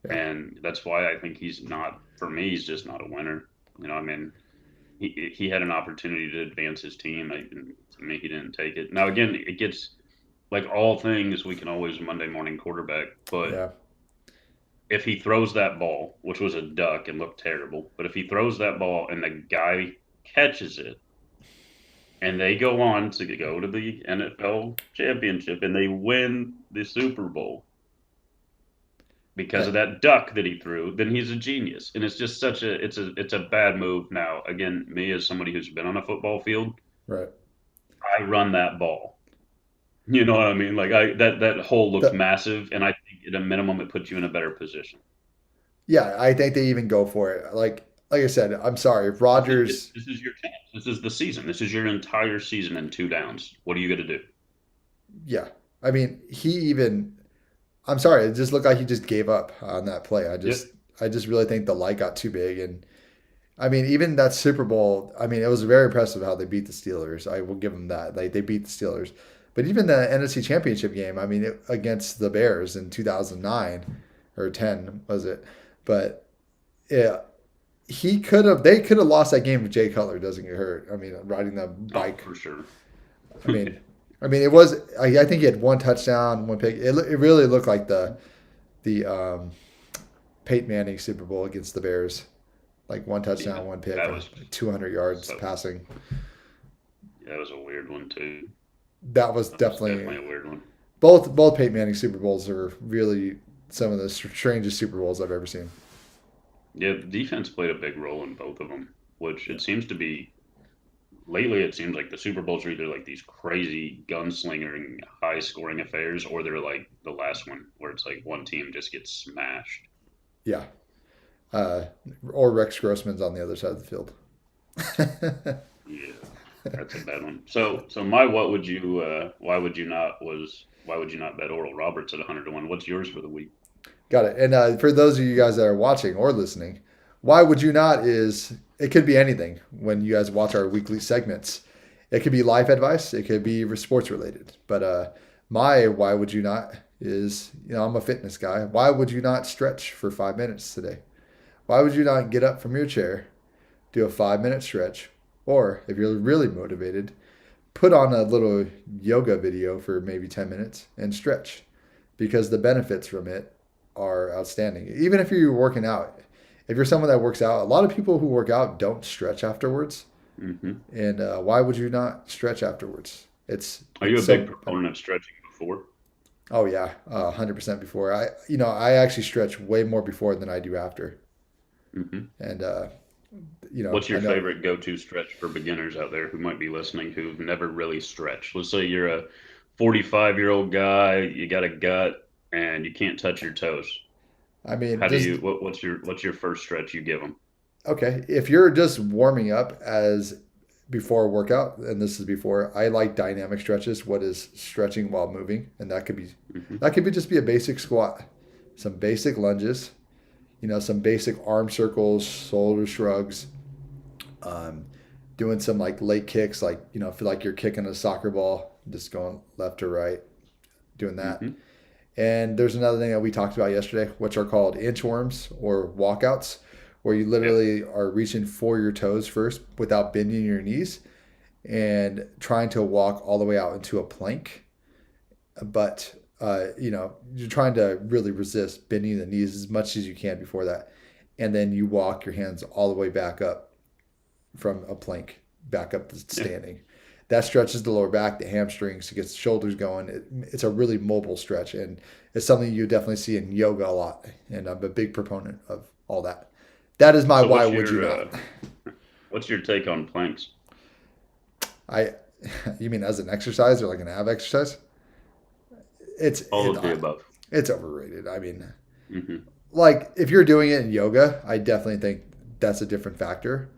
Yeah, and that's why I think he's not. For me, he's just not a winner. I mean, he had an opportunity to advance his team. To me, he didn't take it. Now again, it gets like all things. We can always Monday morning quarterback, but yeah. if he throws that ball, which was a duck and looked terrible, but if he throws that ball and the guy catches it and they go on to go to the NFL championship and they win the Super Bowl because Uh, of that duck that he threw, then he's a genius. And it's just such a it's a bad move now. Again, me as somebody who's been on a football field, right. I run that ball. You know what I mean? Like I that hole looks The, massive and I think at a minimum it puts you in a better position. yeah, I think they even go for it. Like I said, I'm sorry if Rodgers. This is your chance. This is the season. This is your entire season in two downs. What are you going to do? Yeah, I mean he even. I'm sorry, it just looked like he just gave up on that play. Yep. I just really think the light got too big, and I mean even that Super Bowl. I mean it was very impressive how they beat the Steelers. I will give them that. Like they beat the Steelers, but even the NFC Championship game. I mean against the Bears in 2009 or 10 was it? But yeah, he could have. They could have lost that game if Jay Cutler doesn't get hurt. I mean, riding the Oh, bike. for sure. I mean, it was. I think he had one touchdown, one pick. It really looked like the Peyton Manning Super Bowl against the Bears, like one Yeah, touchdown, one pick, that and was 200 yards so. passing. That was a weird one too. That was That was definitely definitely a weird one. both Peyton Manning Super Bowls are really some of the strangest Super Bowls I've ever seen. Yeah, defense played a big role in both of them, which Yeah. it seems to be lately. It seems like the Super Bowls are either like these crazy gunslingering, high scoring affairs, or they're like the last one where it's like one team just gets smashed. Yeah. Uh, or Rex Grossman's on the other side of the field. Yeah, that's a bad one. So my why would you not bet Oral Roberts at 100 to 1? What's yours for the week? Got it. And for those of you guys that are watching or listening, why would you not is it could be anything when you guys watch our weekly segments. It could be life advice, it could be sports related. But my why would you not is, I'm a fitness guy. Why would you not stretch for 5 minutes today? Why would you not get up from your chair, do a 5 minute stretch, or if you're really motivated, put on a little yoga video for maybe 10 minutes and stretch because the benefits from it are outstanding. Even if you're working out, if you're someone that works out, a lot of people who work out don't stretch afterwards. Hmm. And why would you not stretch afterwards? Are you It's a big so. proponent of stretching before? Oh yeah, 100% before. I actually stretch way more before than I do after. Hmm. And What's I your know. favorite go-to stretch for beginners out there who might be listening who've never really stretched? Let's say you're a 45-year-old guy, you got a gut, and you can't touch your toes. I mean, How do just you? What's your first stretch you give them? okay. If you're just warming up as before a workout, and this is before, I like dynamic stretches. What is stretching while moving, and Hmm. that could be just be a basic squat, some basic lunges, some basic arm circles, shoulder shrugs, um, doing some like leg kicks, like feel like you're kicking a soccer ball, just going left to right, doing that. Hmm. And there's another thing that we talked about yesterday, which are called inchworms or walkouts, where you Yep. literally are reaching for your toes first without bending your knees and trying to walk all the way out into a plank. But, you're trying to really resist bending the knees as much as you can before that. And then you walk your hands all the way back up from a plank, back up to Yeah. standing. that stretches the lower back, the hamstrings, it gets the shoulders going. It's a really mobile stretch, and it's something you definitely see in yoga a lot. And I'm a big proponent of all that. That is my So why would you not? what's your take on planks? I, you mean as an exercise or like an ab exercise? It's All it, of the above. it's overrated. I mean, Hmm. like if you're doing it in yoga, I definitely think that's a different factor.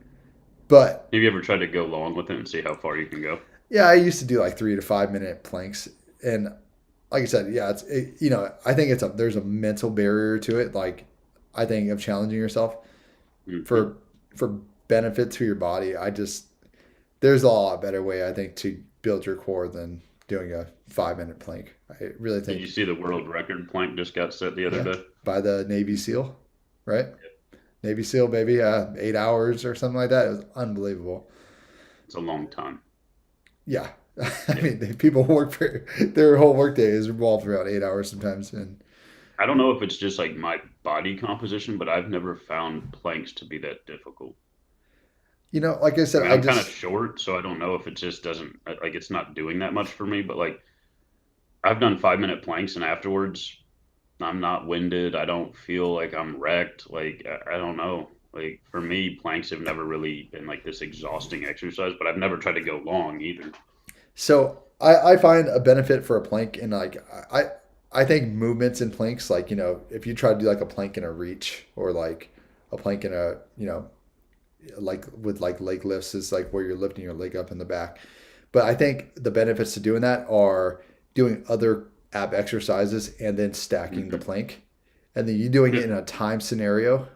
But Have you ever tried to go long with it and see how far you can go? yeah, I used to do like 3 to 5 minute planks, and like I said, yeah, I think there's a mental barrier to it. Like I think of challenging yourself Hmm. for for benefit to your body. There's a lot better way I think to build your core than doing a 5 minute plank. I really Did you think, see the world record plank just got set the other yeah, day? by the Navy SEAL, right? Navy SEAL, baby, 8 hours or something like that. It was unbelievable. It's a long time. Yeah, I Yeah. mean, people work for their whole workday is revolved around 8 hours sometimes, and I don't know if it's just like my body composition, but I've never found planks to be that difficult. like I I said, mean, I I'm kind of just short, so I don't know if it just doesn't like it's not doing that much for me. But like I've done 5 minute planks, and afterwards I'm not winded. I don't feel like I'm wrecked. Like I don't know. Like for me, planks have never really been like this exhausting exercise, but I've never tried to go long either. so I find a benefit for a plank, and like I think movements in planks, like if you try to do like a plank in a reach or like a plank in a like with like leg lifts is like where you're lifting your leg up in the back. But I think the benefits to doing that are doing other ab exercises and then stacking the Hmm. plank. And then you doing Yeah. it in a time scenario,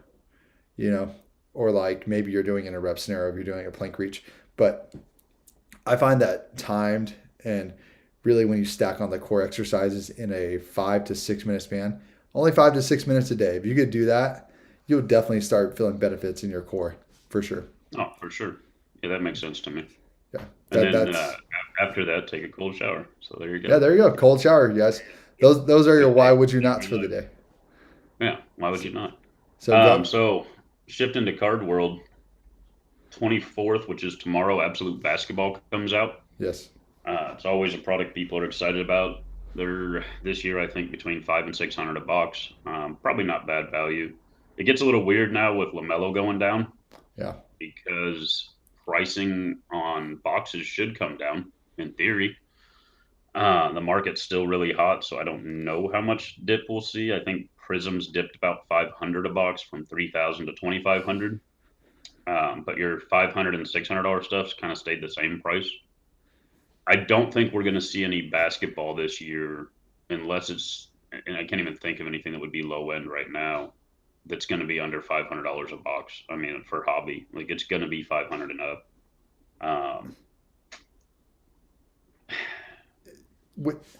you know, or like maybe you're doing it in a rep scenario if you're doing a plank reach. But I find that timed and really when you stack on the core exercises in a 5 to 6 minute span, only 5 to 6 minutes a day. If you could do that, you'll definitely start feeling benefits in your core for sure. Oh, for sure. Yeah, that makes sense to me. Yeah, And then that's after that, take a cold shower. So there you yeah. go. There you go. Cold shower, you guys. Those are your Good why day. would you nots Whatever for you the like. day. Yeah, why would So, you not? so go. So shifting to card world, 24th, which is tomorrow, Absolute Basketball comes out. Yes. It's always a product people are excited about. They're this year, I think, between 500 and 600 a box. Probably not bad value. It gets a little weird now with Lamelo going down Yeah. because pricing on boxes should come down in theory. The market's still really hot, so I don't know how much dip we'll see. I think Prism's dipped about 500 a box from 3,000 to 2,500. But your 500 and $600 stuff's kind of stayed the same price. I don't think we're going to see any basketball this year unless it's, and I can't even think of anything that would be low end right now that's going to be under $500 a box. I mean, for hobby, like it's going to be 500 and up. Um,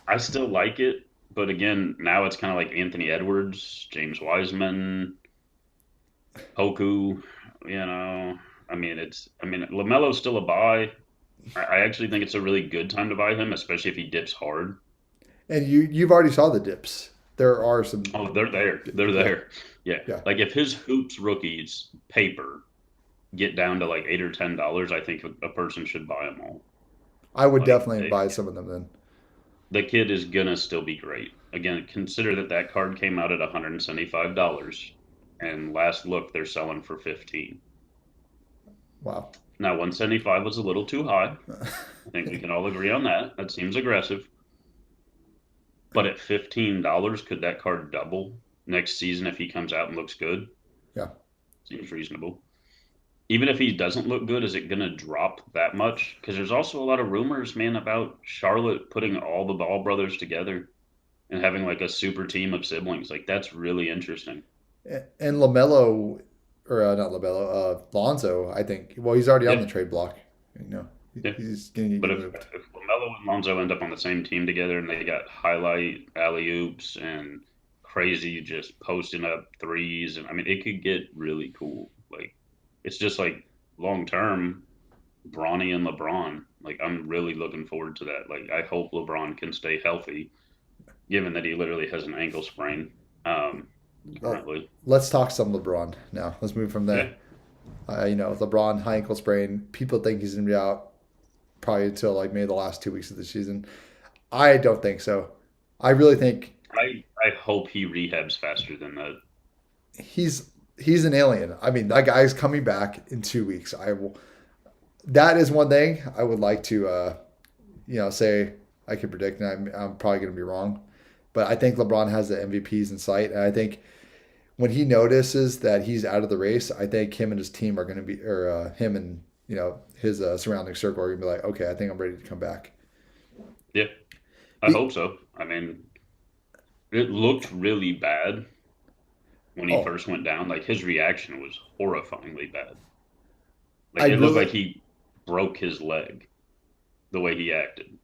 I still like it, but again, now it's kind of like Anthony Edwards, James Wiseman, Poku. You know, I mean, Lamelo's still a buy. I actually think it's a really good time to buy him, especially if he dips hard. And you've already saw the dips. There are some. Oh, they're there. They're Yeah. there. Yeah. Yeah. Like if his hoops rookies paper get down to like $8 or $10, I think a person should buy them all. I would Like definitely buy some of them then. the kid is gonna still be great. Again, consider that that card came out at $175, and last look they're selling for 15. Wow. Now 175 was a little too high. I think we can all agree on that. That seems aggressive. But at $15, could that card double next season if he comes out and looks good? Yeah. Seems reasonable. Even if he doesn't look good, is it going to drop that much? Because there's also a lot of rumors, man, about Charlotte putting all the Ball brothers together and having like a super team of siblings. Like that's really interesting. And Lamelo, or not Lamelo, Lonzo. I think. Well, he's already on Yeah, the trade block. yeah. He's going to But get moved. if Lamelo and Lonzo end up on the same team together and they got highlight alley oops and crazy just posting up threes, and I mean, it could get really cool. Like it's just like long term, Bronny and LeBron. Like I'm really looking forward to that. Like I hope LeBron can stay healthy, given that he literally has an ankle sprain Well, currently. let's talk some LeBron now. Let's move from Yeah, there. LeBron high ankle sprain. People think he's going to be out probably until like maybe the last 2 weeks of the season. I don't think so. I really think I hope he rehabs faster than that. he's he's an alien. I mean, that guy's coming back in 2 weeks. I will. That is one thing I would like to say I can predict, and I'm probably going to be wrong, but I think LeBron has the MVPs in sight, and I think when he notices that he's out of the race, I think him and his team are going to be, or him and his surrounding circle are going to be like, okay, I think I'm ready to come back. Yeah, I He, hope so. I mean, it looked really bad when he oh, first went down. Like his reaction was horrifyingly bad. I Like it looked really, like he broke his leg the way he acted.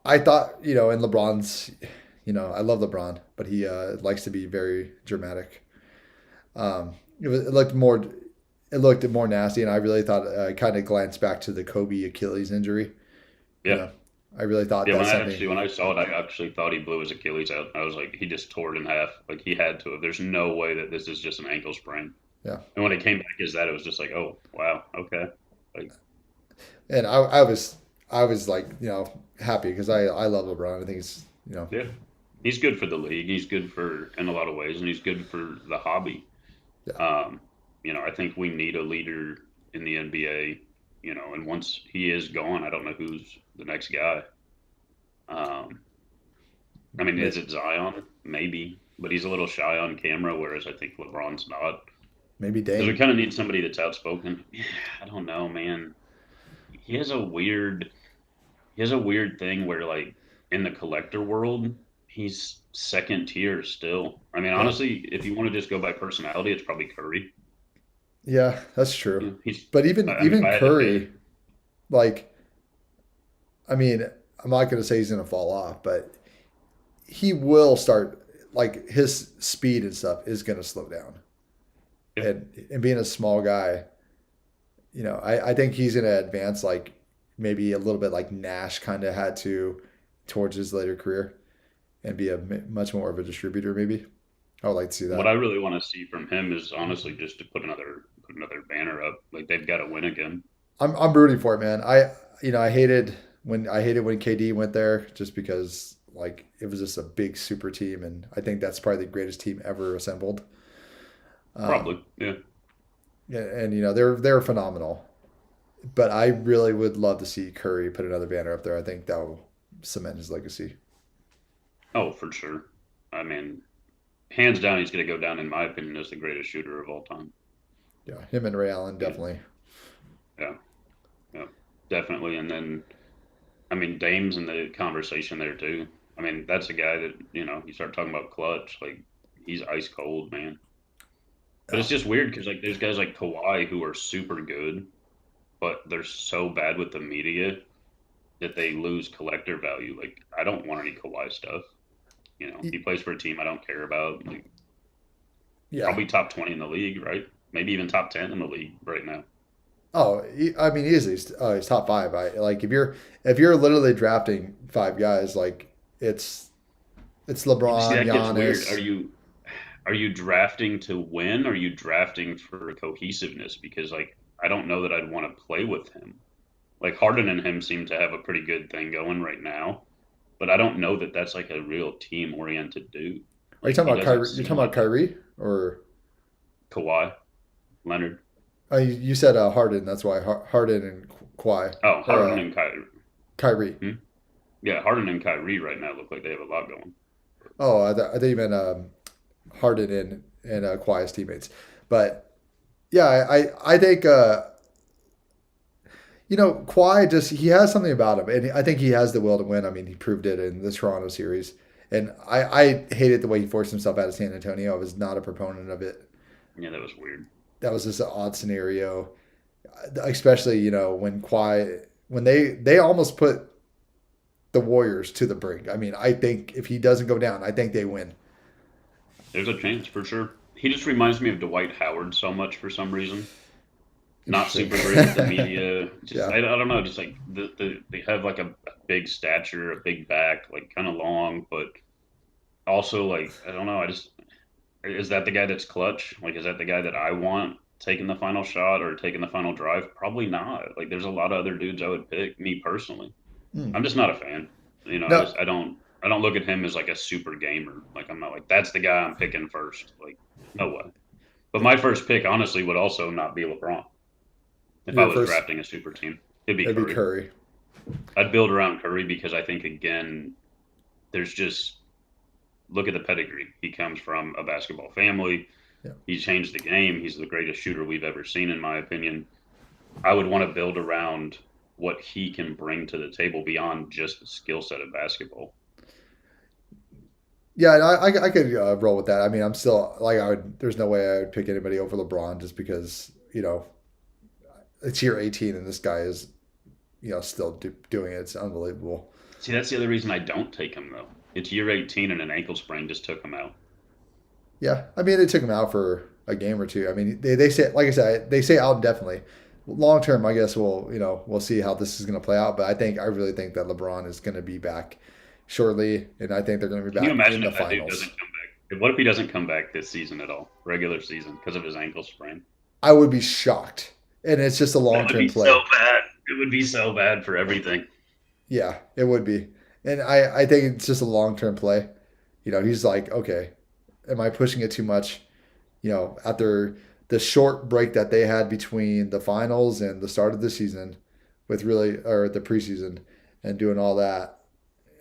I thought, in LeBron's, I love LeBron, but he likes to be very dramatic. It looked more nasty, and I really thought I kind of glanced back to the Kobe Achilles injury. You Yeah. know, I really thought Yeah, that's something. when I saw it, I actually thought he blew his Achilles out. I was like, he just tore it in half. Like he had to have. There's no way that this is just an ankle sprain. Yeah, And when it came back as that, it was just like, oh wow, okay. Like and I was like happy because I love LeBron. I think he's. yeah, he's good for the league. He's good for in a lot of ways, and he's good for the hobby. Yeah, Um, I think we need a leader in the NBA. And once he is gone, I don't know who's the next guy. Um, I mean, is it Zion? Maybe, but he's a little shy on camera, whereas I think LeBron's not. maybe Because we Dame. kind of need somebody that's outspoken. Yeah, I don't know, man. He has a weird, he has a weird thing where, like, in the collector world, he's second tier still. I mean, Yeah, honestly, if you want to just go by personality, it's probably Curry. yeah, that's true. He's, But even I mean, if even I had to pick, Curry, like, I mean, I'm not going to say he's going to fall off, but he will start like his speed and stuff is going to slow down. yeah, And being a small guy, I think he's going to advance like maybe a little bit like Nash kind of had to towards his later career and be a much more of a distributor. Maybe I would like to see what I that. really want to see from him is honestly just to put another banner up. Like they've got to win again. I'm rooting for it, man. I hated when KD went there just because like it was just a big super team, and I think that's probably the greatest team ever assembled. Um, Probably, yeah. and they're phenomenal. But I really would love to see Curry put another banner up there. I think that will cement his legacy. Oh, for sure. I mean, hands down, he's going to go down in my opinion as the greatest shooter of all time. Yeah, him and Ray Allen Yeah, definitely. yeah, yeah, definitely. And then, I mean, Dame's in the conversation there too. I mean, that's a guy that you start talking about clutch, like he's ice cold, man. But Yeah, it's just weird because like there's guys like Kawhi who are super good, but they're so bad with the media that they lose collector value. Like I don't want any Kawhi stuff. Y- He plays for a team I don't care about. Like yeah. probably top 20 in the league, right? Maybe even top 10 in the league right now. Oh, I mean, easily. He's top five. Like if you're literally drafting five guys, like it's See, LeBron, that gets weird. Giannis. Are you drafting to win? Or are you drafting for cohesiveness? Because like I don't know that I'd want to play with him. Like Harden and him seem to have a pretty good thing going right now, but I don't know that that's like a real team oriented dude. Are you Like talking he about doesn't Kyrie? You're talking seem about like it. Kyrie, or Kawhi Leonard. you said Harden. That's why Harden and Kawhi Oh, or Harden and Kyrie. Kyrie. Hmm? Yeah, Harden and Kyrie right now look like they have a lot going. Oh, I think you meant Harden and Kawhi's teammates. But yeah, I think Kawhi just he has something about him, and I think he has the will to win. I mean, he proved it in the Toronto series, and I hated the way he forced himself out of San Antonio. I was not a proponent of it. Yeah, that was weird. That was just an odd scenario, especially when Kawhi when they almost put the Warriors to the brink. I mean, I think if he doesn't go down, I think they win. There's a chance for sure. He just reminds me of Dwight Howard so much for some reason. Not Interesting. super great with the media. Just Yeah. I don't know. Just like they have like a big stature, a big back, like kind of long, but also like I don't know. I just is that the guy that's clutch? Like is that the guy that I want? taking the final shot or taking the final drive? Probably not. Like, there's a lot of other dudes I would pick. Me personally, Hmm. I'm just not a fan. You know, No, I don't look at him as like a super gamer. Like, I'm not like that's the guy I'm picking first. Like, no way. But my first pick, honestly, would also not be LeBron if I your was first, drafting a super team. It'd be it'd be Curry. Curry. I'd build around Curry because I think again, there's just look at the pedigree. He comes from a basketball family. Yeah. He changed the game. He's the greatest shooter we've ever seen, in my opinion. I would want to build around what he can bring to the table beyond just the skill set of basketball. Yeah, I could roll with that. I mean, I'm still like I would. There's no way I would pick anybody over LeBron just because it's year 18 and this guy is still doing it. It's unbelievable. See, that's the other reason I don't take him though. It's year 18 and an ankle sprain just took him out. Yeah, I mean, they took him out for a game or two. I mean, they say, like I said, they say out indefinitely. Long term, I guess we'll see how this is going to play out. But I really think that LeBron is going to be back shortly, and I think they're going to be Can you back in imagine the if that dude finals. doesn't come back? What if he doesn't come back this season at all, regular season, because of his ankle sprain? I would be shocked, and it's just a long That would term be so play. bad. It would be so bad for everything. Yeah, it would be, and I think it's just a long term play. He's like, okay, am I pushing it too much? After the short break that they had between the finals and the start of the season, with really or the preseason, and doing all that,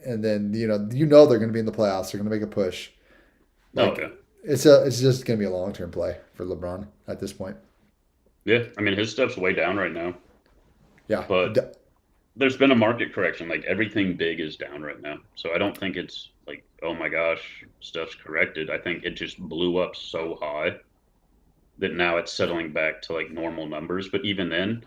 and then they're going to be in the playoffs. They're going to make a push. Oh Like yeah, it's just going to be a long term play for LeBron at this point. yeah. I mean, his stuff's way down right now, Yeah, but there's been a market correction. Like everything big is down right now, so I don't think it's like, oh my gosh, stuff's corrected. I think it just blew up so high that now it's settling back to like normal numbers. But even then,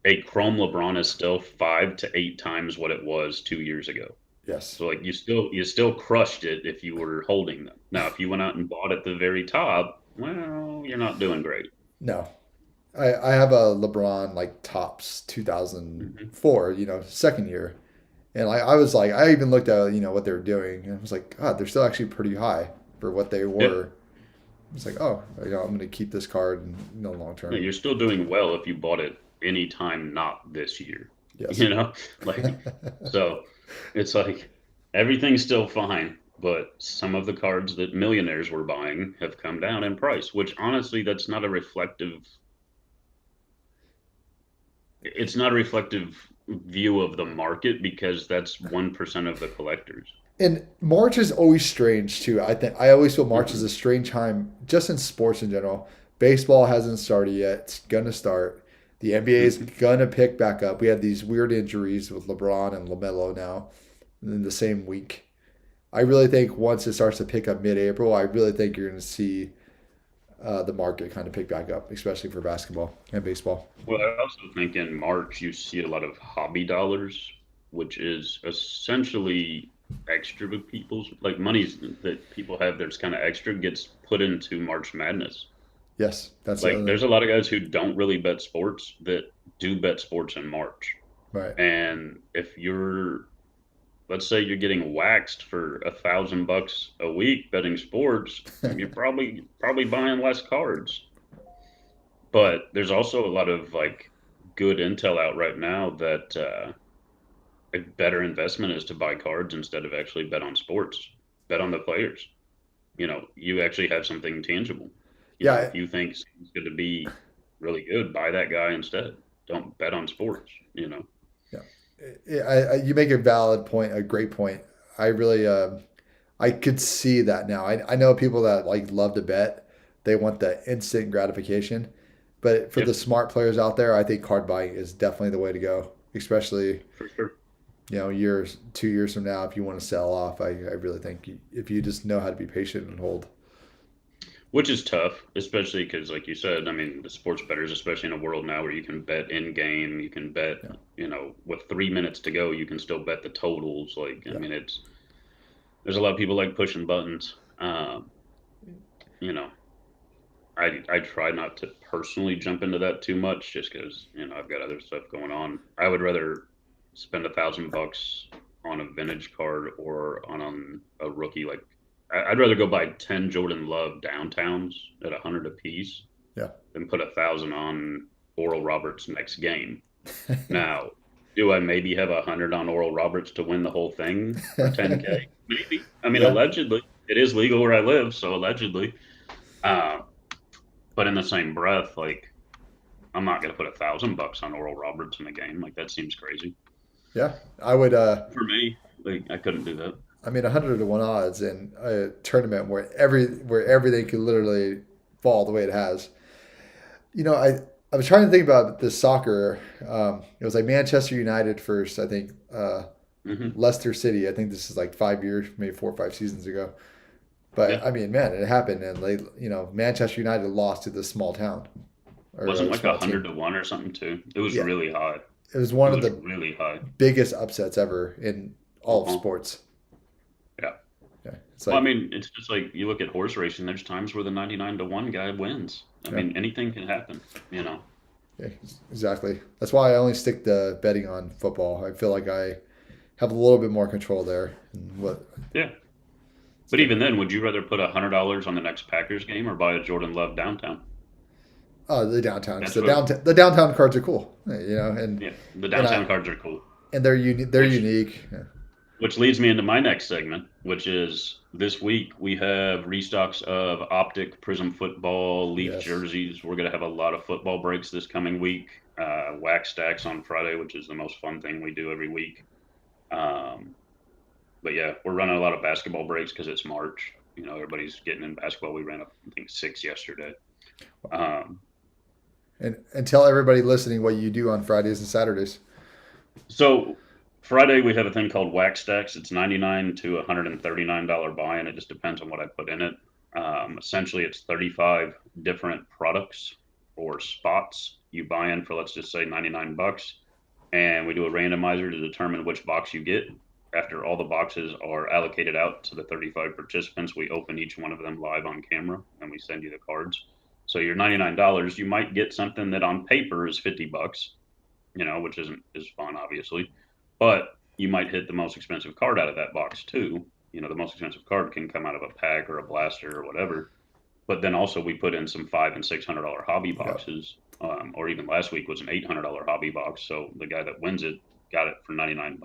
a Chrome LeBron is still 5 to 8 times what it was 2 years ago. yes, So like you still crushed it if you were holding them. Now, if you went out and bought at the very top, well, you're not doing great. no. I have a LeBron like tops Hmm. 2004, second year. And I was like, I even looked at, what they were doing, and I was like, God, they're still actually pretty high for what they Yeah. were. It's like, oh, I'm going to keep this card in the long Yeah, term. you're still doing well if you bought it any time not this year. Yes. You know, like so it's like everything's still fine, but some of the cards that millionaires were buying have come down in price, which honestly that's not a reflective it's not a reflective view of the market because that's 1% of the collectors. And March is always strange too. I think I always feel March is Hmm. a strange time, just in sports in general. Baseball hasn't started yet. It's gonna start. The NBA is Hmm. gonna pick back up. We had these weird injuries with LeBron and LaMelo now in the same week. I really think once it starts to pick up mid-April, I really think you're gonna see the market kind of pick back up, especially for basketball and baseball. Well, I also think in March you see a lot of hobby dollars, which is essentially extra with people's like monies that people have that's kind of extra gets put into March Madness. Yes, that's the Like other there's a lot of guys who don't really bet sports that do bet sports in March. right. And if you're let's say you're getting waxed for $1,000 a week betting sports, you're probably buying less cards. But there's also a lot of like good intel out right now that a better investment is to buy cards instead of actually bet on sports. Bet on the players. You actually have something tangible. Yeah, If you think it's going to be really good, buy that guy instead. Don't bet on sports. you make a valid point, a great point. I really, I could see that now. I know people that like love to bet. They want the instant gratification, but for the Yep, smart players out there, I think card buying is definitely the way to go. Especially for sure. 2 years from now, if you want to sell off, I really think if you just know how to be patient and hold. Which is tough, especially because, like you said, I mean, the sports bettors, especially in a world now where you can bet in game, you can bet, Yeah, with 3 minutes to go, you can still bet the totals. Like, I yeah, mean, there's a lot of people like pushing buttons. You know, I try not to personally jump into that too much just because, I've got other stuff going on. I would rather spend $1,000 on a vintage card or on a rookie. Like, I'd rather go buy 10 Jordan Love downtowns at 100 a piece Yeah. than put 1,000 on Oral Roberts next game. Now, do I maybe have 100 on Oral Roberts to win the whole thing for 10K? Maybe. I mean, Yeah. allegedly, it is legal where I live, so allegedly. Uh, but in the same breath, like I'm not gonna put $1,000 on Oral Roberts in a game. Like that seems crazy Yeah. I would. for me. Like I couldn't do that. I mean, 100 to 1 odds in a tournament where everything could literally fall the way it has. I was trying to think about this soccer. It was like Manchester United first, I think. Hmm. Leicester City. I think this is like 5 years, maybe 4 or 5 seasons ago. Yeah, But I mean, man, it happened, and Manchester United lost to this small town or wasn't a like a small hundred team. to one or something too. It was Yeah, really high. it was It one of was the really high. biggest upsets ever in Uh all of huh. sports. Yeah. Yeah, it's Well, I like, mean, it's just like you look at horse racing. There's times where the 99 to one guy wins. I yeah, mean, anything can happen. You know. yeah, exactly. That's why I only stick to betting on football. I feel like I have a little bit more control there. And what Yeah. it's But even different. then, would you rather put $100 on the next Packers game or buy a Jordan Love downtown? Oh, the downtown, because That's what. the downtown cards are cool, Yeah, the and downtown cards are cool. they're unique. They're Which unique. Yeah. which leads me into my next segment, which is this week we have restocks of Optic, Prism Football, Leaf Yes. jerseys. We're gonna have a lot of football breaks this coming week. Wax stacks on Friday, which is the most fun thing we do every week. Um, but yeah, we're running a lot of basketball breaks because it's March. You know, everybody's getting in basketball. We ran up, I think, 6 yesterday. Um, And tell everybody listening what you do on Fridays and Saturdays. So Friday we have a thing called Wax Stacks. It's 99 to $139 buy, and it just depends on what I put in it. Essentially, it's 35 different products or spots you buy in for, let's just say, $99, and we do a randomizer to determine which box you get. After all the boxes are allocated out to the 35 participants, we open each one of them live on camera, and we send you the cards. So your $99, you might get something that on paper is $50, which isn't as fun, obviously. But you might hit the most expensive card out of that box too. The most expensive card can come out of a pack or a blaster or whatever. But then also we put in some $500 and $600 hobby Yeah. boxes, or even last week was an $800 hobby box. So the guy that wins it got it for $99,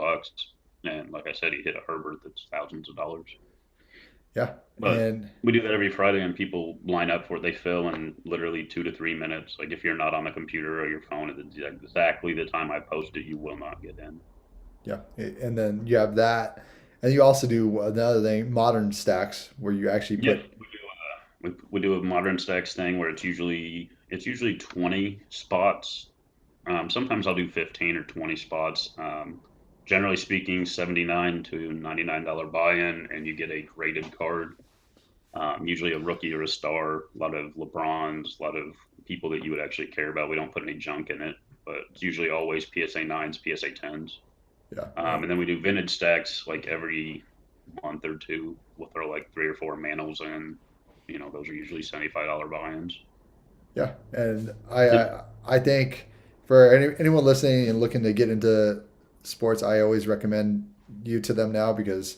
and like I said, he hit a Herbert that's thousands of dollars. Yeah. But And we do that every Friday, and people line up for it. They fill in literally 2 to 3 minutes. Like if you're not on the computer or your phone at exactly the time I post it, you will not get in. yeah. And then you have that. And you also do another thing, modern stacks, where you actually Yeah, put, we do a modern stacks thing where it's usually 20 spots. Sometimes I'll do 15 or 20 spots. Generally speaking, $79 to $99 buy-in, and you get a graded card. Usually a rookie or a star. A lot of LeBrons, a lot of people that you would actually care about. We don't put any junk in it, but it's usually always PSA nines, PSA tens. yeah. And then we do vintage stacks like every month or two. We'll throw like 3 or 4 manuals in. Those are usually $75 buy-ins. Yeah. And I think for anyone listening and looking to get into sports, I always recommend you to them now because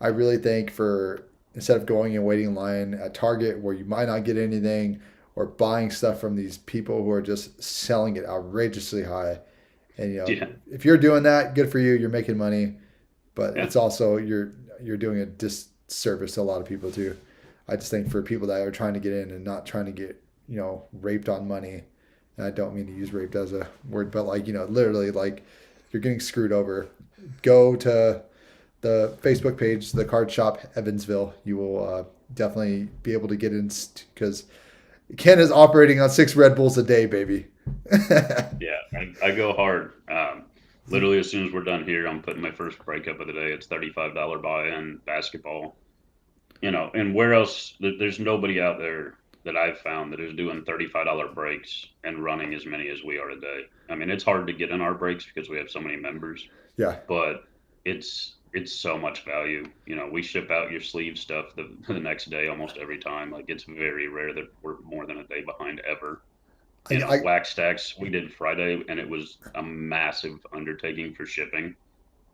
I really think for instead of going and waiting in line at Target where you might not get anything or buying stuff from these people who are just selling it outrageously high. And Yeah, if you're doing that, good for you. You're making money, but yeah, it's also you're doing a disservice to a lot of people too. I just think for people that are trying to get in and not trying to get raped on money, and I don't mean to use raped as a word, but like literally like you're getting screwed over. Go to the Facebook page, the card shop Evansville. You will definitely be able to get in because Ken is operating on 6 Red Bulls a day, baby. yeah. I go hard. Literally, as soon as we're done here, I'm putting my first breakup of the day. It's $35 buy-in basketball. And where else? There's nobody out there that I've found that is doing $35 breaks and running as many as we are a day. I mean, it's hard to get in our breaks because we have so many members, Yeah, but it's so much value. We ship out your sleeve stuff the next day almost every time. Like it's very rare that we're more than a day behind ever. I Wax stacks we did Friday, and it was a massive undertaking for shipping.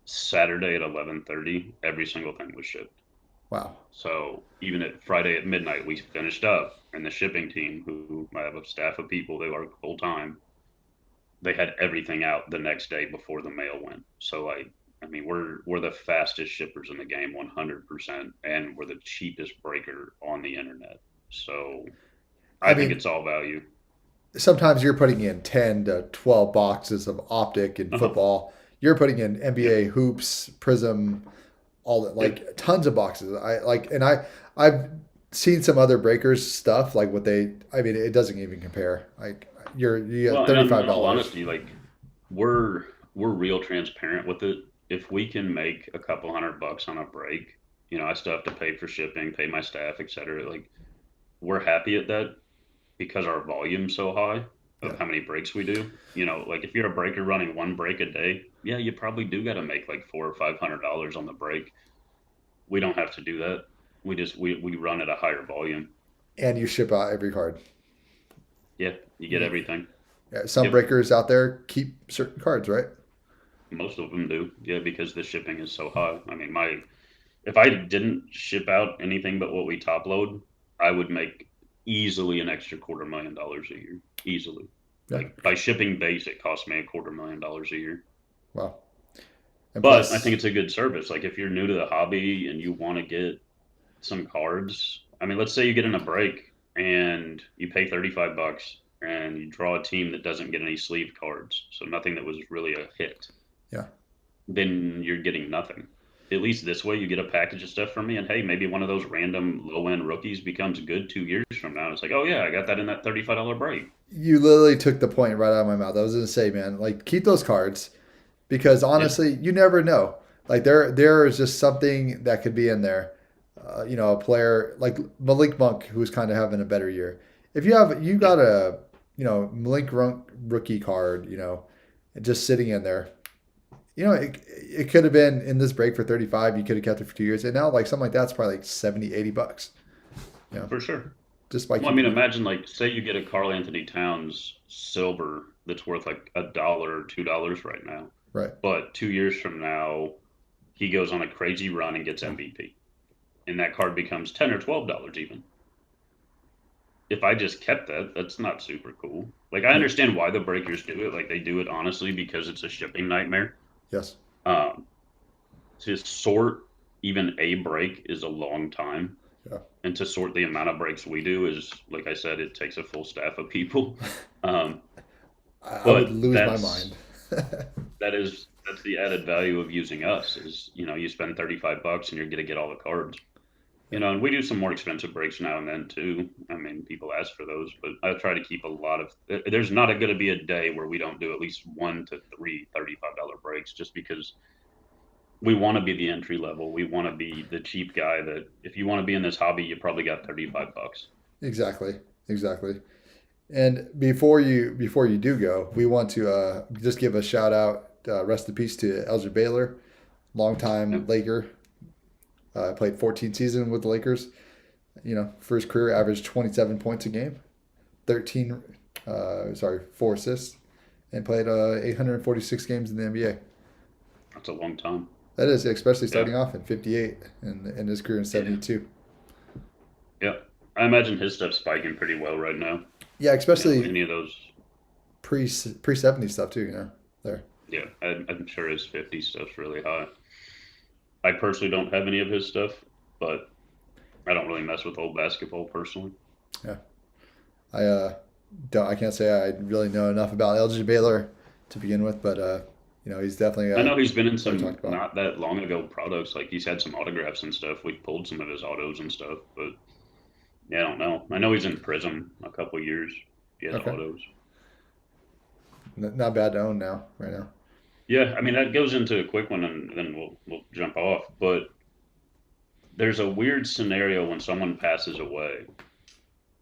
Saturday at 11:30, every single thing was shipped. Wow. So even at Friday at midnight, we finished up, and the shipping team, who I have a staff of people, they work full time. They had everything out the next day before the mail went. So I mean, we're the fastest shippers in the game, 100%, and we're the cheapest breaker on the internet. So I I think mean, it's all value. sometimes you're putting in 10 to 12 boxes of optic in Uh huh. football. You're putting in Yep. NBA hoops, Prism, all that, Yep. like tons of boxes. I've seen some other breakers stuff like what they. I mean, it doesn't even compare. Like you got Well, and thirty in five all dollars. honesty, like we're we're real transparent with it. If we can make a couple $100 on a break, I still have to pay for shipping, pay my staff, etc. Like we're happy at that because our volume's so high Yeah, of how many breaks we do. Like if you're a breaker running one break a day, yeah, you probably do got to make like $400 or $500 on the break. We don't have to do that. We run at a higher volume. and you ship out every card. Yeah, you get everything. Yeah, some Yep, breakers out there keep certain cards, right? most of them do. Yeah, because the shipping is so high. I mean, my if I didn't ship out anything but what we top load, I would make easily an extra $250,000 a year. Easily. Yeah. Like by shipping base, it costs me $250,000 a year. Wow. And But I think plus, it's a good service. Like if you're new to the hobby and you want to get some cards, I mean, let's say you get in a break and you pay $35 and you draw a team that doesn't get any sleeve cards, so nothing that was really a hit, yeah, then you're getting nothing. At least this way, you get a package of stuff from me, and hey, maybe one of those random low end rookies becomes good 2 years from now. It's like, oh yeah, I got that in that $35 break. you literally took the point right out of my mouth. I was gonna say, man, like keep those cards because Yeah, honestly, you never know. Like there is just something that could be in there. A player like Malik Monk who's kind of having a better year. If you yeah, got a Malik rookie card, just sitting in there. It could have been in this break for 35. You could have kept it for 2 years, and now like something like that's probably like 70, $80. You know, for sure. just by Well, I mean, keeping it. imagine like say you get a Carl Anthony Towns silver that's worth like $1 or $2 right now, Right. but 2 years from now he goes on a crazy run and gets MVP, and that card becomes $10 or $12 even. If I just kept that, that's not super cool. Like I Yeah. understand why the breakers do it. Like they do it honestly because it's a shipping nightmare. Yes. Um, to sort even a break is a long time, Yeah. and to sort the amount of breaks we do is, like I said, it takes a full staff of people. Um, I would but lose my mind. that's the added value of using us is you spend $35 and you're gonna get all the cards. Yeah. And we do some more expensive breaks now and then too. I mean, people ask for those, but I try to keep a lot of. There's not going to be a day where we don't do at least 1 to 3 $35 breaks, just because we want to be the entry level. We want to be the cheap guy that if you want to be in this hobby, you probably got $35. Exactly. Exactly. And before you do go, we want to just give a shout out, rest in peace to Elgin Baylor, Yeah, longtime Laker. Played 14 seasons with the Lakers. For his career, averaged 27 points a game, 13, 4 assists, and played 846 games in the NBA. that's a long time. That is, especially Yeah, starting off in 58 and in his career in yeah, 72. yeah. I imagine his stuff's spiking pretty well right now. Yeah, especially Any of those. pre 70 stuff too. There. Yeah, I'm sure his 50 stuff's really high. I personally don't have any of his stuff, but I don't really mess with old basketball personally. Yeah, I can't say I really know enough about LG Baylor to begin with, but he's definitely I know he's been in player some talked about. not that long ago products. Like he's had some autographs and stuff. We've pulled some of his autos and stuff, but yeah, I don't know. I know he's in Prism a couple years. He has Okay, autos. not bad to own now, right now. Yeah, I mean that goes into a quick one, and then we'll jump off. But there's a weird scenario when someone passes away,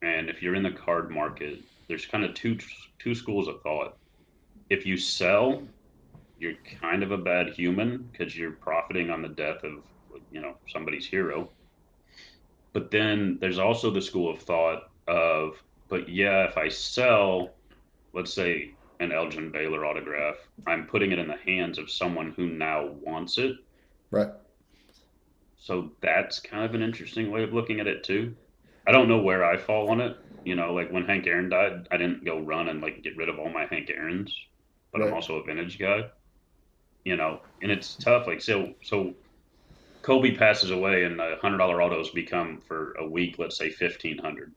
and if you're in the card market, there's kind of two schools of thought. If you sell, you're kind of a bad human because you're profiting on the death of somebody's hero. But then there's also the school of thought of, but yeah, if I sell, let's say an Elgin Baylor autograph, I'm putting it in the hands of someone who now wants it. Right. So that's kind of an interesting way of looking at it too. I don't know where I fall on it. Like when Hank Aaron died, I didn't go run and like get rid of all my Hank Aarons, but I'm Right. also a vintage guy. And it's tough. Like so Kobe passes away and $100 autos become for a week, let's say 1,500.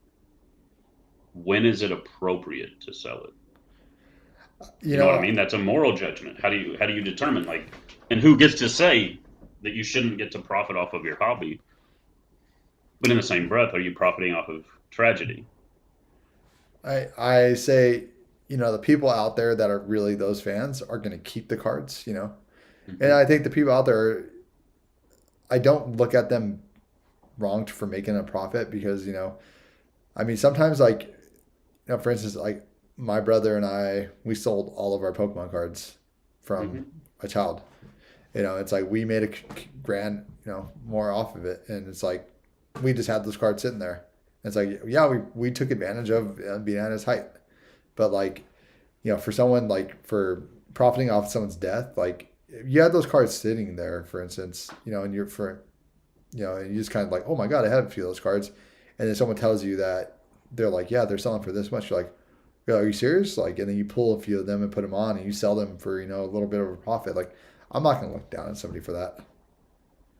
When is it appropriate to sell it? You You know what I know, mean? That's a moral judgment. How do you determine like, and who gets to say that you shouldn't get to profit off of your hobby? But in the same breath, are you profiting off of tragedy? I say, the people out there that are really those fans are going to keep the cards, and Hmm. I think the people out there, I don't look at them wrong for making a profit because, I mean, sometimes like, for instance, like my brother and I, we sold all of our Pokemon cards from Hmm. a child. It's like we made a grand, more off of it, and it's like we just had those cards sitting there. It's like, yeah, we took advantage of being at his height, but like, for someone like for profiting off someone's death, like you had those cards sitting there, for instance, and you're for, and you just kind of like, oh my god, I had a few of those cards, and then someone tells you that they're like, yeah, they're selling for this much. You're like, "Yeah, are you serious?" Like, and then you pull a few of them and put them on, and you sell them for a little bit of a profit. Like, I'm not gonna look down on somebody for that.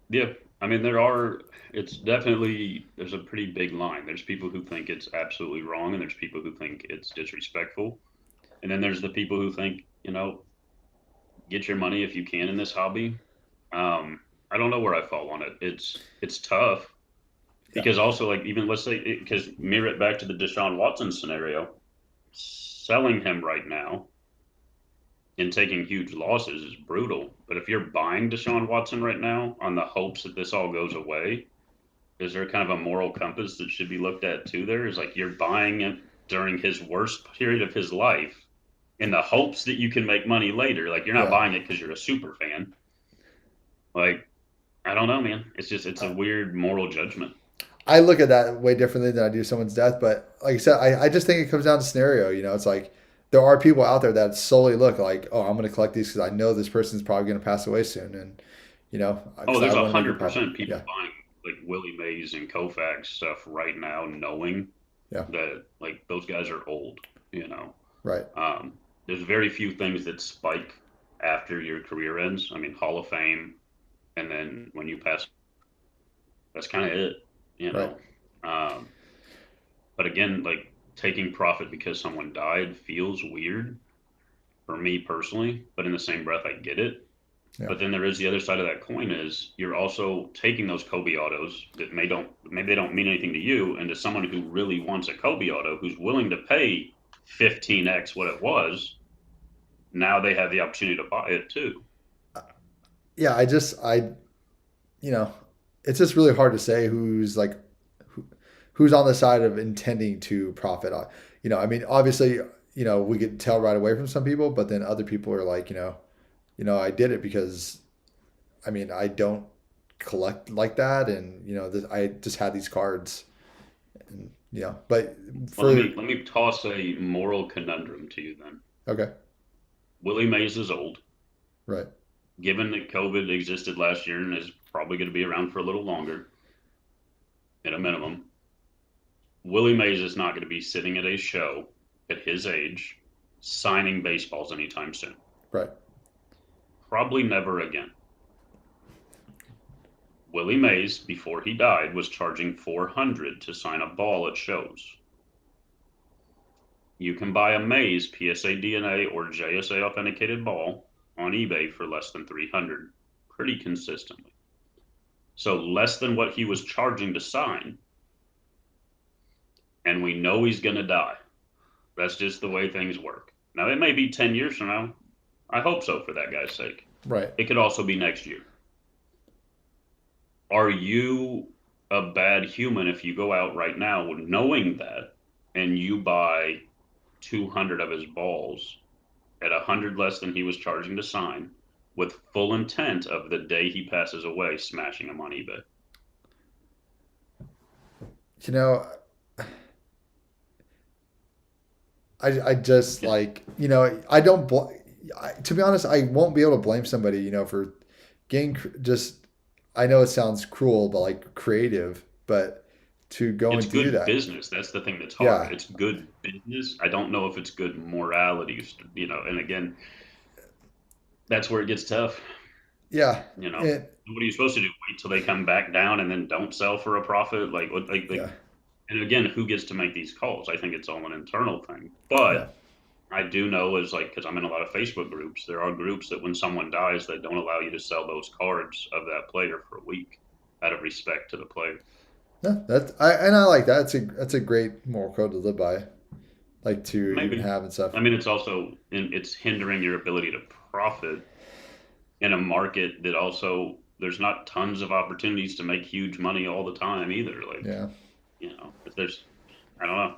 Yeah, I mean there's a pretty big line. There's people who think it's absolutely wrong, and there's people who think it's disrespectful, and then there's the people who think get your money if you can in this hobby. Um, I don't know where I fall on it. It's tough Yeah, because also like even let's say because mirror it back to the Deshaun Watson scenario, selling him right now and taking huge losses is brutal. But if you're buying Deshaun Watson right now on the hopes that this all goes away, is there kind of a moral compass that should be looked at too? There is like you're buying it during his worst period of his life in the hopes that you can make money later. Like you're not yeah. buying it because you're a super fan. Like I don't know, man. It's a weird moral judgment. I look at that way differently than I do someone's death. But like I said, I just think it comes down to scenario. It's like there are people out there that solely look like, oh, I'm going to collect these because I know this person's probably going to pass away soon, and Oh, because I there's a want to make a hundred profit. percent people Yeah, buying like Willie Mays and Koufax stuff right now, knowing yeah, that like those guys are old. You know, right. there's very few things that spike after your career ends. I mean, Hall of Fame, and then when you pass, that's kind of it. You Right. know, um, but again, like taking profit because someone died feels weird for me personally. But in the same breath, I get it. Yeah. But then there is the other side of that coin is you're also taking those Kobe autos that maybe they don't mean anything to you, and to someone who really wants a Kobe auto who's willing to pay 15x what it was, now they have the opportunity to buy it too. Yeah. You know, it's just really hard to say who, who's on the side of intending to profit. I mean, obviously, we could tell right away from some people, but then other people are like, I did it because, I mean, I don't collect like that, and I just had these cards, and but Well, let for me let me toss a moral conundrum to you then. okay, Willie Mays is old. right, Given that COVID existed last year and is probably going to be around for a little longer at a minimum, Willie Mays is not going to be sitting at a show at his age signing baseballs anytime soon. right, Probably never again. Willie Mays, before he died, was charging 400 to sign a ball at shows. You can buy a Mays PSA DNA or JSA authenticated ball on eBay for less than 300 pretty consistently. So less than what he was charging to sign, and we know he's going to die. That's just the way things work. Now, it may be 10 years from now. I hope so for that guy's sake. right. It could also be next year. Are you a bad human if you go out right now knowing that and you buy 200 of his balls at 100 less than he was charging to sign with full intent of the day he passes away smashing them on eBay? You know, I just Just like I don't. To be honest, I won't be able to blame somebody for getting just. I know it sounds cruel, but like creative, but to go It's and do good that, business. That's the thing that's hard. yeah, It's good business. I don't know if it's good morality, and again, that's where it gets tough. yeah, You know, it, what are you supposed to do? Wait till they come back down and then don't sell for a profit? Like, what, yeah, and again, who gets to make these calls? I think it's all an internal thing. yeah, But I do know is like, because I'm in a lot of Facebook groups, there are groups that when someone dies, they don't allow you to sell those cards of that player for a week out of respect to the player. no, I like that. That's a great moral code to live by, like to even Maybe. have and stuff. I mean, it's hindering your ability to profit in a market that also there's not tons of opportunities to make huge money all the time either. Like, Yeah, if there's, I don't know.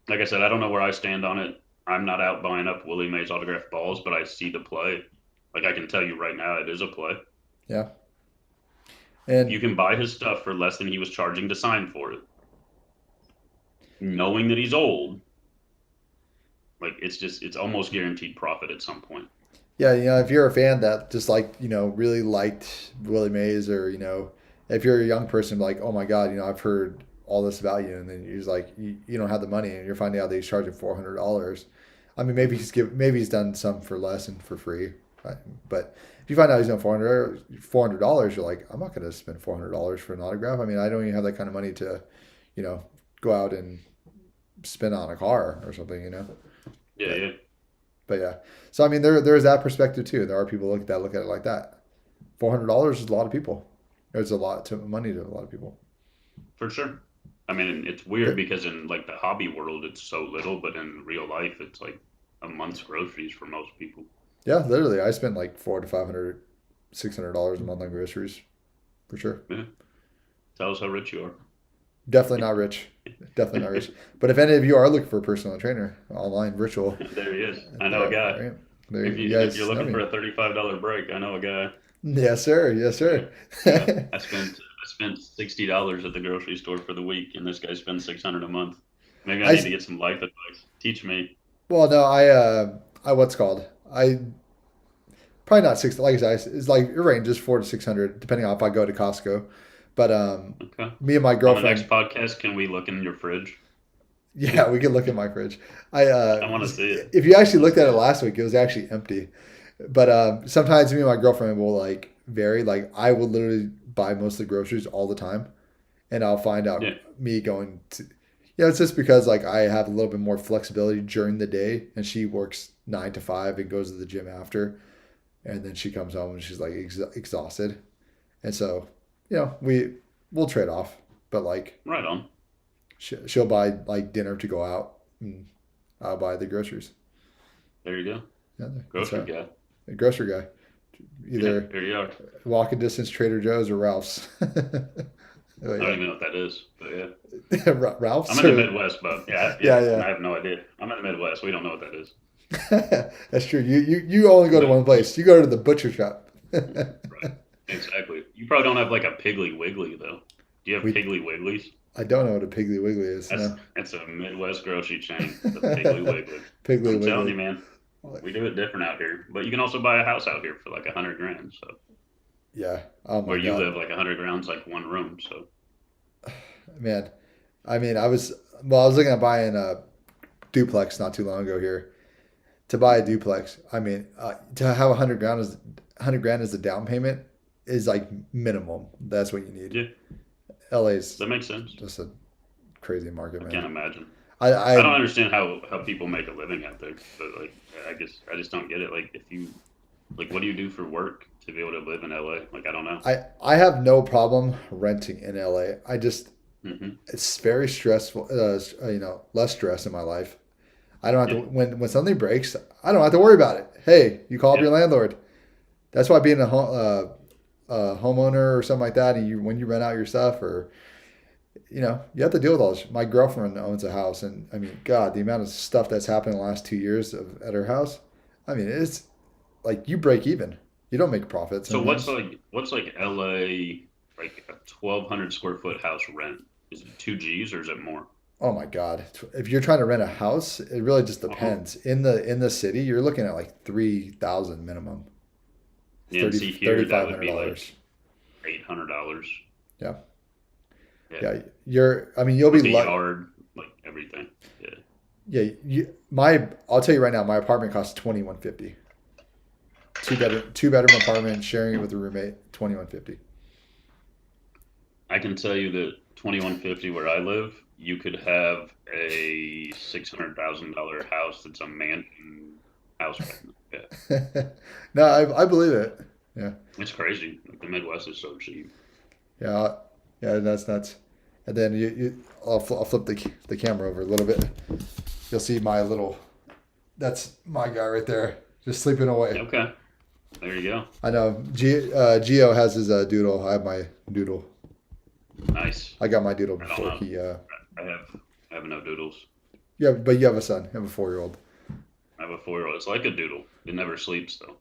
Like I said, I don't know where I stand on it. I'm not out buying up Willie Mays autographed balls, but I see the play. Like I can tell you right now, it is a play. yeah, You and can buy his stuff for less than he was charging to sign for it, knowing that he's old. Like it's almost guaranteed profit at some point. yeah, if you're a fan that just like really liked Willie Mays, or if you're a young person like, oh my God, I've heard all this about you, and then you're just like, you don't have the money, and you're finding out that he's charging $400. I mean, Mm-hmm. maybe he's done some for less and for free, but if you find out he's doing $400, you're like, I'm not going to spend $400 for an autograph. I mean, I don't even have that kind of money to, you know, go out and spend on a car or something. Yeah, But yeah, yeah. So I mean, there's that perspective too. There are people look at it like that. $400 is a lot of people. There's a lot to money to a lot of people. for sure. I mean, it's weird But because in like the hobby world, it's so little, but in real life, it's like a month's groceries for most people. yeah, literally, I spend like 400 to 500, $600 a month on groceries for sure. Yeah, tell us how rich you are. Definitely not rich. Definitely not rich. But if any of you are looking for a personal trainer, online, virtual, There he is. I know a guy. right there, If you you're guys know looking for me. a $35 break, I know a guy. Yes, sir. Yes, Yeah, sir. yeah. I spent $60 at the grocery store for the week, and this guy spends 600 a month. Maybe I I need to get some life advice. Teach me. well, no, I what's called I probably not six. Like I said, it's like it ranges 400 to 600 depending on if I go to Costco. But Okay. me and my On the next girlfriend, podcast, can we look in your fridge? yeah, we can look at my fridge. I I want to see it. if you actually looked at it last week, it was actually empty. But sometimes me and my girlfriend will like vary. Like I will literally buy most of the groceries all the time, and I'll find out Yeah, me going to. Yeah, it's just because like I have a little bit more flexibility during the day, and she works 9 to 5 and goes to the gym after, and then she comes home and she's like exhausted, and so we'll trade off. But like right on. she'll buy like dinner to go out, and I'll buy the groceries. There you go. Yeah, that's Grocery right. guy. A grocery guy, Yeah, either there you are. walking distance Trader Joe's or Ralph's. Oh I don't yeah, even know what that is, but yeah. I'm Ralph's in the or Midwest, but yeah, yeah, yeah. I yeah. have no idea. I'm in the Midwest. We don't know what that is. That's true. You only go to But one place. You go to the butcher shop. right, exactly. You probably don't have like a Piggly Wiggly though. Do you have we Piggly Wigglies? I don't know what a Piggly Wiggly is. That's No. that's a Midwest grocery chain, the Piggly Wiggly. Piggly I'm telling you, Wiggly. man, we do it different out here. But you can also buy a house out here for like 100 grand. So Yeah. Oh my where you God, live, like 100 grand's like one room. So man. I mean, I was looking at buying a duplex not too long ago here. To buy a duplex, I mean, to have 100 grand as the down payment is like minimum. That's what you need. yeah, LA's that makes sense. just a crazy market, I man. can't imagine. I I don't understand how people make a living out there, but like I just don't get it. Like if you like, what do you do for work to be able to live in LA? Like I don't know. I have no problem renting in LA. I just Hmm. it's very stressful. Less stress in my life. I don't have Yeah, to when something breaks. I don't have to worry about it. Hey, you call up yeah. your landlord. That's why being a homeowner or something like that, and when you rent out your stuff, or you have to deal with all this. My girlfriend owns a house, and I mean, God, the amount of stuff that's happened in the last 2 years at her house. I mean, it's like you break even. You don't make profit So sometimes. what's like LA like a 1,200 square foot house rent? Is it two G's or is it more? Oh my God. If you're trying to rent a house, it really just Uh-huh. depends. In the city, you're looking at like 3,000 minimum. Yeah, and 30 see here thirty that five would hundred be like dollars $800. Yeah, Yeah, yeah. I mean, you'll be with a lucky. yard, like everything. Yeah, Yeah, I'll tell you right now, my apartment costs 2,150. Two bedroom apartment, sharing it with a roommate, 2,150. I can tell you that 2150 where I live, you could have a $600,000 house that's a mansion house right now. Yeah, No, I believe it. Yeah, it's crazy. Like the Midwest is so cheap. yeah, yeah. That's nuts. And then I'll flip the camera over a little bit. You'll see my little. That's my guy right there, just sleeping away. Okay, there you go. I know. Geo has his doodle. I have my doodle. Nice. I got my doodle I don't before know. he. I have I have no doodles. Yeah, but you have a son. You have a 4-year-old. I have a 4-year-old. It's like a doodle. It never sleeps though.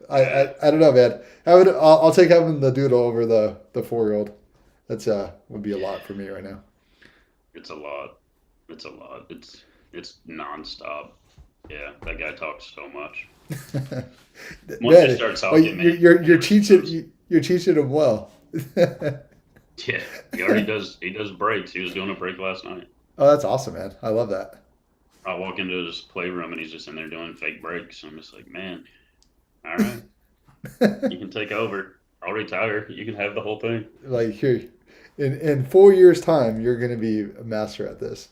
I don't know, man. I'll take having the doodle over the 4-year-old. That's would be a lot for me right now. It's a lot. It's a lot. It's nonstop. Yeah, that guy talks so much. Once you Man, start well, talking, man, he already knows. you're teaching him well. Yeah, he already does. He does breaks. He was doing a break last night. Oh, that's awesome, man. I love that. I walk into his playroom and he's just in there doing fake breaks. I'm just like, man, all right, you can take over. I'll retire. You can have the whole thing. Like here, in 4 years' time, you're gonna be a master at this.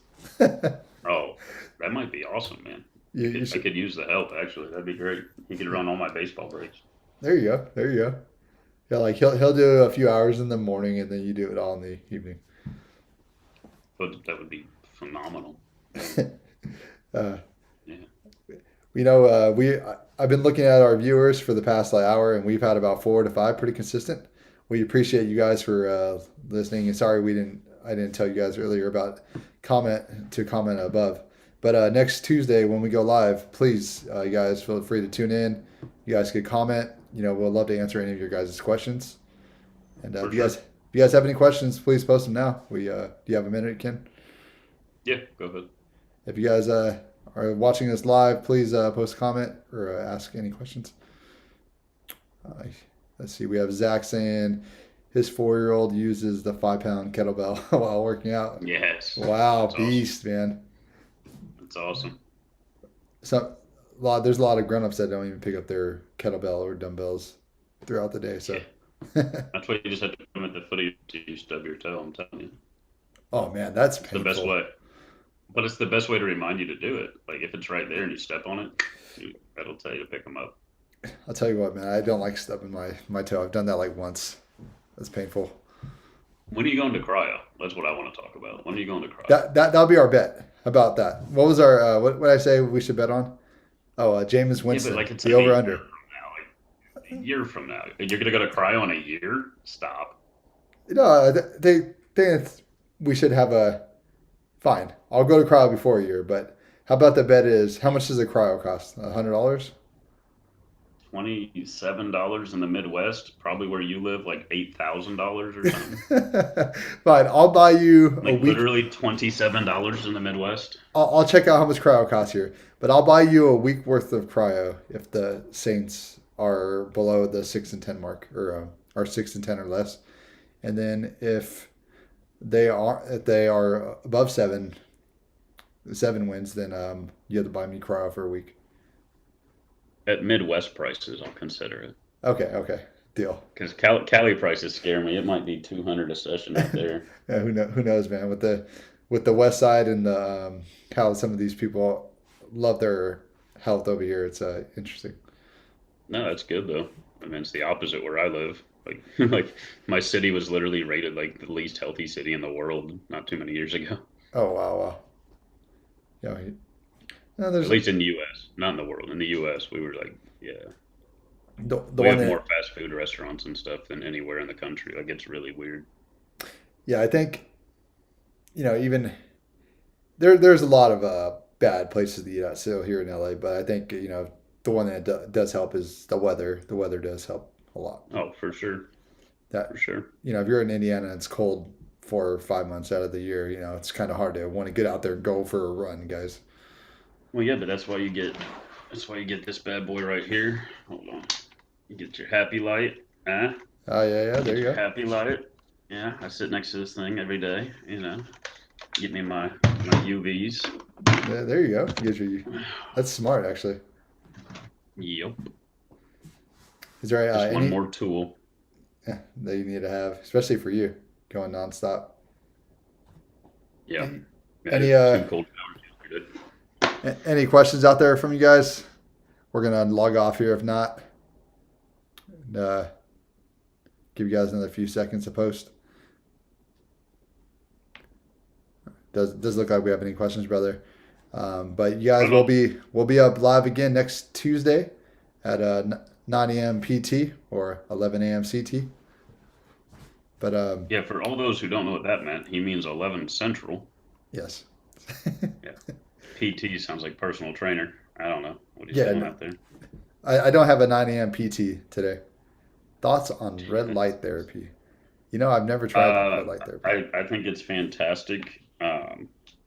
Oh, that might be awesome, man. You I should. could use the help actually. That'd be great. He could run all my baseball breaks. There you go. There you go. Yeah, like he'll do a few hours in the morning, and then you do it all in the evening. But that would be phenomenal. uh, Yeah. I've been looking at our viewers for the past like hour, and we've had about 4 to 5 pretty consistent. We appreciate you guys for listening. And sorry I didn't tell you guys earlier about comment above. But next Tuesday when we go live, please, you guys feel free to tune in. You guys could comment. We'll love to answer any of your guys' questions. And For sure. if you guys have any questions, please post them now. Do you have a minute, Ken? Yeah, go ahead. If you guys are watching this live, please post a comment or ask any questions. Uh, let's see. We have Zach saying his 4-year-old uses the 5-pound kettlebell while working out. Yes. Wow, That's awesome. beast, man. That's awesome. There's a lot of grown-ups that don't even pick up their kettlebell or dumbbells throughout the day. So, Yeah. That's why you just have to come at the footy till you stub your toe. I'm telling you. oh man, that's It's the best painful. way. But it's the best way to remind you to do it. Like if it's right there and you step on it, that'll tell you to pick them up. I'll tell you what, man. I don't like stubbing my toe. I've done that like once. That's painful. When are you going to cryo? That's what I want to talk about. When are you going to cryo? That'll be our bet. How about that? What was our what I say we should bet on? Oh, Jameis Yeah, but Winston, like it's the like a over year under. from now. Like a year from now, you're gonna go to cryo in a year? Stop. No, they think we should have a fine. I'll go to cryo before a year, but how about the bet is how much does a cryo cost? $100? $27 in the Midwest, probably where you live, like $8,000 or something. Fine, I'll buy you a Like week. literally $27 in the Midwest. I'll check out how much cryo costs here, but I'll buy you a week worth of cryo if the Saints are below the 6-10 mark or are 6-10 or less, and then if they are above seven wins, then you have to buy me cryo for a week. At Midwest prices, I'll consider it. Okay, deal. Because Cali prices scare me. It might be 200 a session out there. Yeah, who knows, man? With the West Side and how some of these people love their health over here, it's interesting. No, that's good though. I mean, it's the opposite where I live. Like, like my city was literally rated like the least healthy city in the world not too many years ago. Oh wow. Yeah, no, At there's least in the U.S., not in the world. In the U.S., we were like, yeah, the we one have that more fast food restaurants and stuff than anywhere in the country. Like, it's really weird. yeah, I think even there's a lot of bad places to eat at still here in LA, but I think the one that does help is the weather. The weather does help a lot. Oh, for sure, That for sure. if you're in Indiana and it's cold 4 or 5 months out of the year, it's kind of hard to want to get out there and go for a run, guys. Well, yeah, but that's why you get this bad boy right here. Hold on. You get your happy light. Uh, Oh yeah, there get you you go. happy about it. Yeah, I sit next to this thing every day. Get me my UVs. Yeah, there you go. Get your. That's smart, actually. Yep. Is there Just one any more tool. that you need to have, especially for you going nonstop? Yeah. Any I any had two cold showers yesterday. any questions out there from you guys? We're gonna log off here if not. And, give you guys another few seconds to post. Does look like we have any questions, brother. But you I guys don't know. will be up live again next Tuesday at 9 a.m. PT or 11 a.m. CT. But Yeah, for all those who don't know what that meant, he means 11 Central. yes, Yeah. PT sounds like personal trainer. I don't know what he's yeah. doing No, out there. I don't have a 9 a.m. PT today. Thoughts on red light therapy? You know, I've never tried Uh, red light therapy. I think it's fantastic.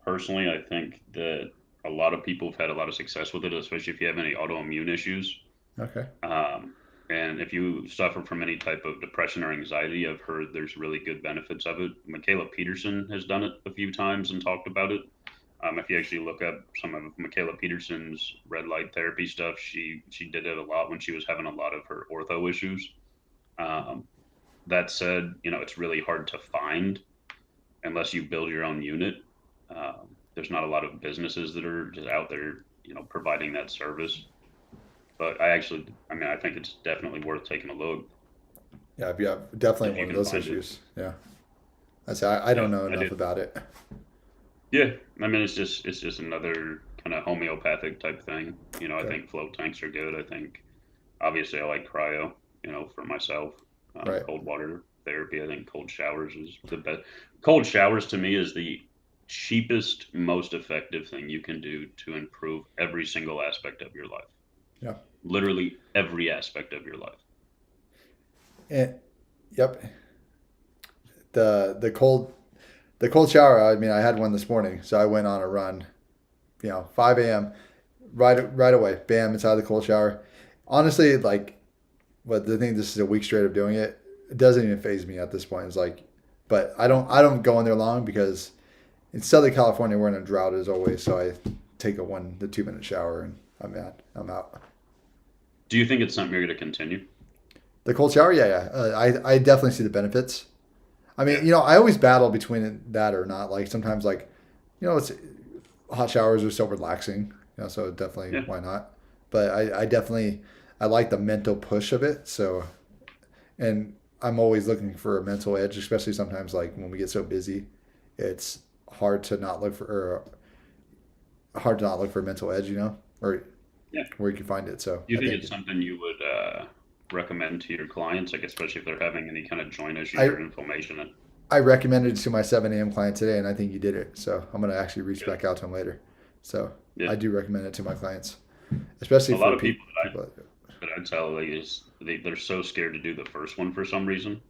Personally, I think that a lot of people have had a lot of success with it, especially if you have any autoimmune issues. Okay. Um, and if you suffer from any type of depression or anxiety, I've heard there's really good benefits of it. Michaela Peterson has done it a few times and talked about it. If you actually look up some of Michaela Peterson's red light therapy stuff, she did it a lot when she was having a lot of her ortho issues. Um, that said, it's really hard to find unless you build your own unit. There's not a lot of businesses that are just out there, providing that service. But I think it's definitely worth taking a look Yeah, definitely if you one of can those find it. issues. Yeah, I say I Yeah, don't know I enough did. about it. Yeah, it's just another kind of homeopathic type thing. I Okay. think float tanks are good. I think obviously I like cryo. For myself, Right. cold water therapy. I think cold showers is the best. Cold showers to me is the cheapest, most effective thing you can do to improve every single aspect of your life. Yeah. Literally every aspect of your life. And yep. The cold shower. I mean, I had one this morning, so I went on a run. 5 a.m. Right away. Bam, inside the cold shower. Honestly, like, but the thing, this is a week straight of doing it. It doesn't even phase me at this point. It's like, but I don't go in there long because in Southern California we're in a drought as always. So I take the 2 minute shower and I'm out. Do you think it's something you're going to continue? The cold shower, yeah. I definitely see the benefits. I mean, Yeah, I always battle between that or not. Like sometimes, like, it's hot showers are so relaxing. So definitely yeah. why not? But I definitely I like the mental push of it. So and I'm always looking for a mental edge, especially sometimes like when we get so busy, it's hard to not look for hard to not look for a mental edge, or Yeah. where you can find it. So Do you I think think it's something you would recommend to your clients, like especially if they're having any kind of joint issues I or inflammation? And I recommended it to my 7 a.m. client today, and I think you did it. So I'm gonna actually reach good. back out to him later. So Yeah, I do recommend it to my clients, especially a lot for of people people. that I tell like is they're so scared to do the first one for some reason,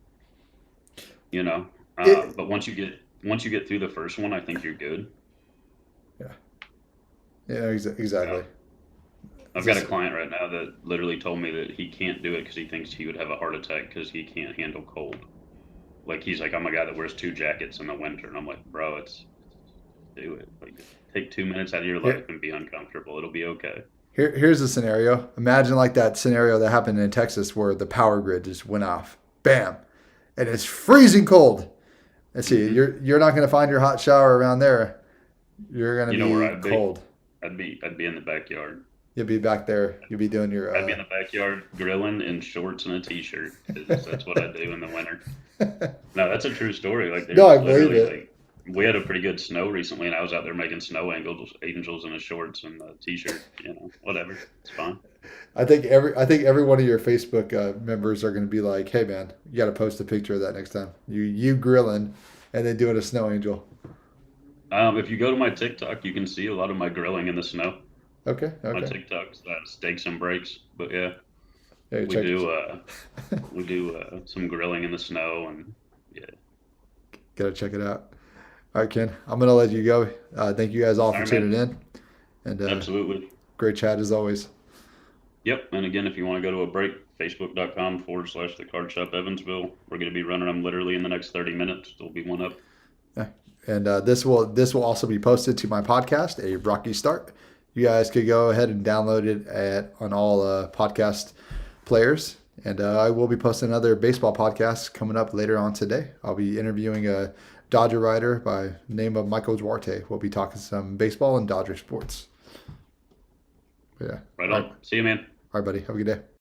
you know. It But once you get through the first one, I think you're good. yeah yeah Uh, exactly. I've Is got a this client right now that literally told me that he can't do it because he thinks he would have a heart attack because he can't handle cold. Like he's like, I'm a guy that wears two jackets in the winter, and I'm like, bro, do it. Like, just take 2 minutes out of your life here? and be uncomfortable. It'll be okay. Here's the scenario. Imagine like that scenario that happened in Texas where the power grid just went off. Bam, and it's freezing cold. Let's see. Hmm. You're not gonna find your hot shower around there. You're gonna You know where be I'd be? cold. I'd be in the backyard. You'll be back there. You'll be doing your I'd be in the backyard grilling in shorts and a t-shirt because that's what I do in the winter. No, that's a true story. Like No, there's I believe literally it. like we had a pretty good snow recently, and I was out there making snow angels in a shorts and a t-shirt. Whatever, it's fine. I think every one of your Facebook members are going to be like, "Hey man, you got to post a picture of that next time. You grilling, and then doing a snow angel." If you go to my TikTok, you can see a lot of my grilling in the snow. Okay, My okay. TikTok's steaks and breaks, but yeah, Hey, we check it. do uh, we do some grilling in the snow, and yeah. Gotta check it out. All right, Ken. I'm gonna let you go. Thank you guys all All for right, man. tuning in, and Absolutely. great chat as always. Yep. And again, if you want to go to a break, facebook.com/the card shop Evansville. We're going to be running them literally in the next 30 minutes. There'll be one up. Yeah. And this will also be posted to my podcast, A Rocky Start. You guys could go ahead and download it on all podcast players. And I will be posting another baseball podcast coming up later on today. I'll be interviewing a Dodger writer by name of Michael Duarte. We'll be talking some baseball and Dodger sports. But yeah. Right on. See you, man. All right, buddy. Have a good day.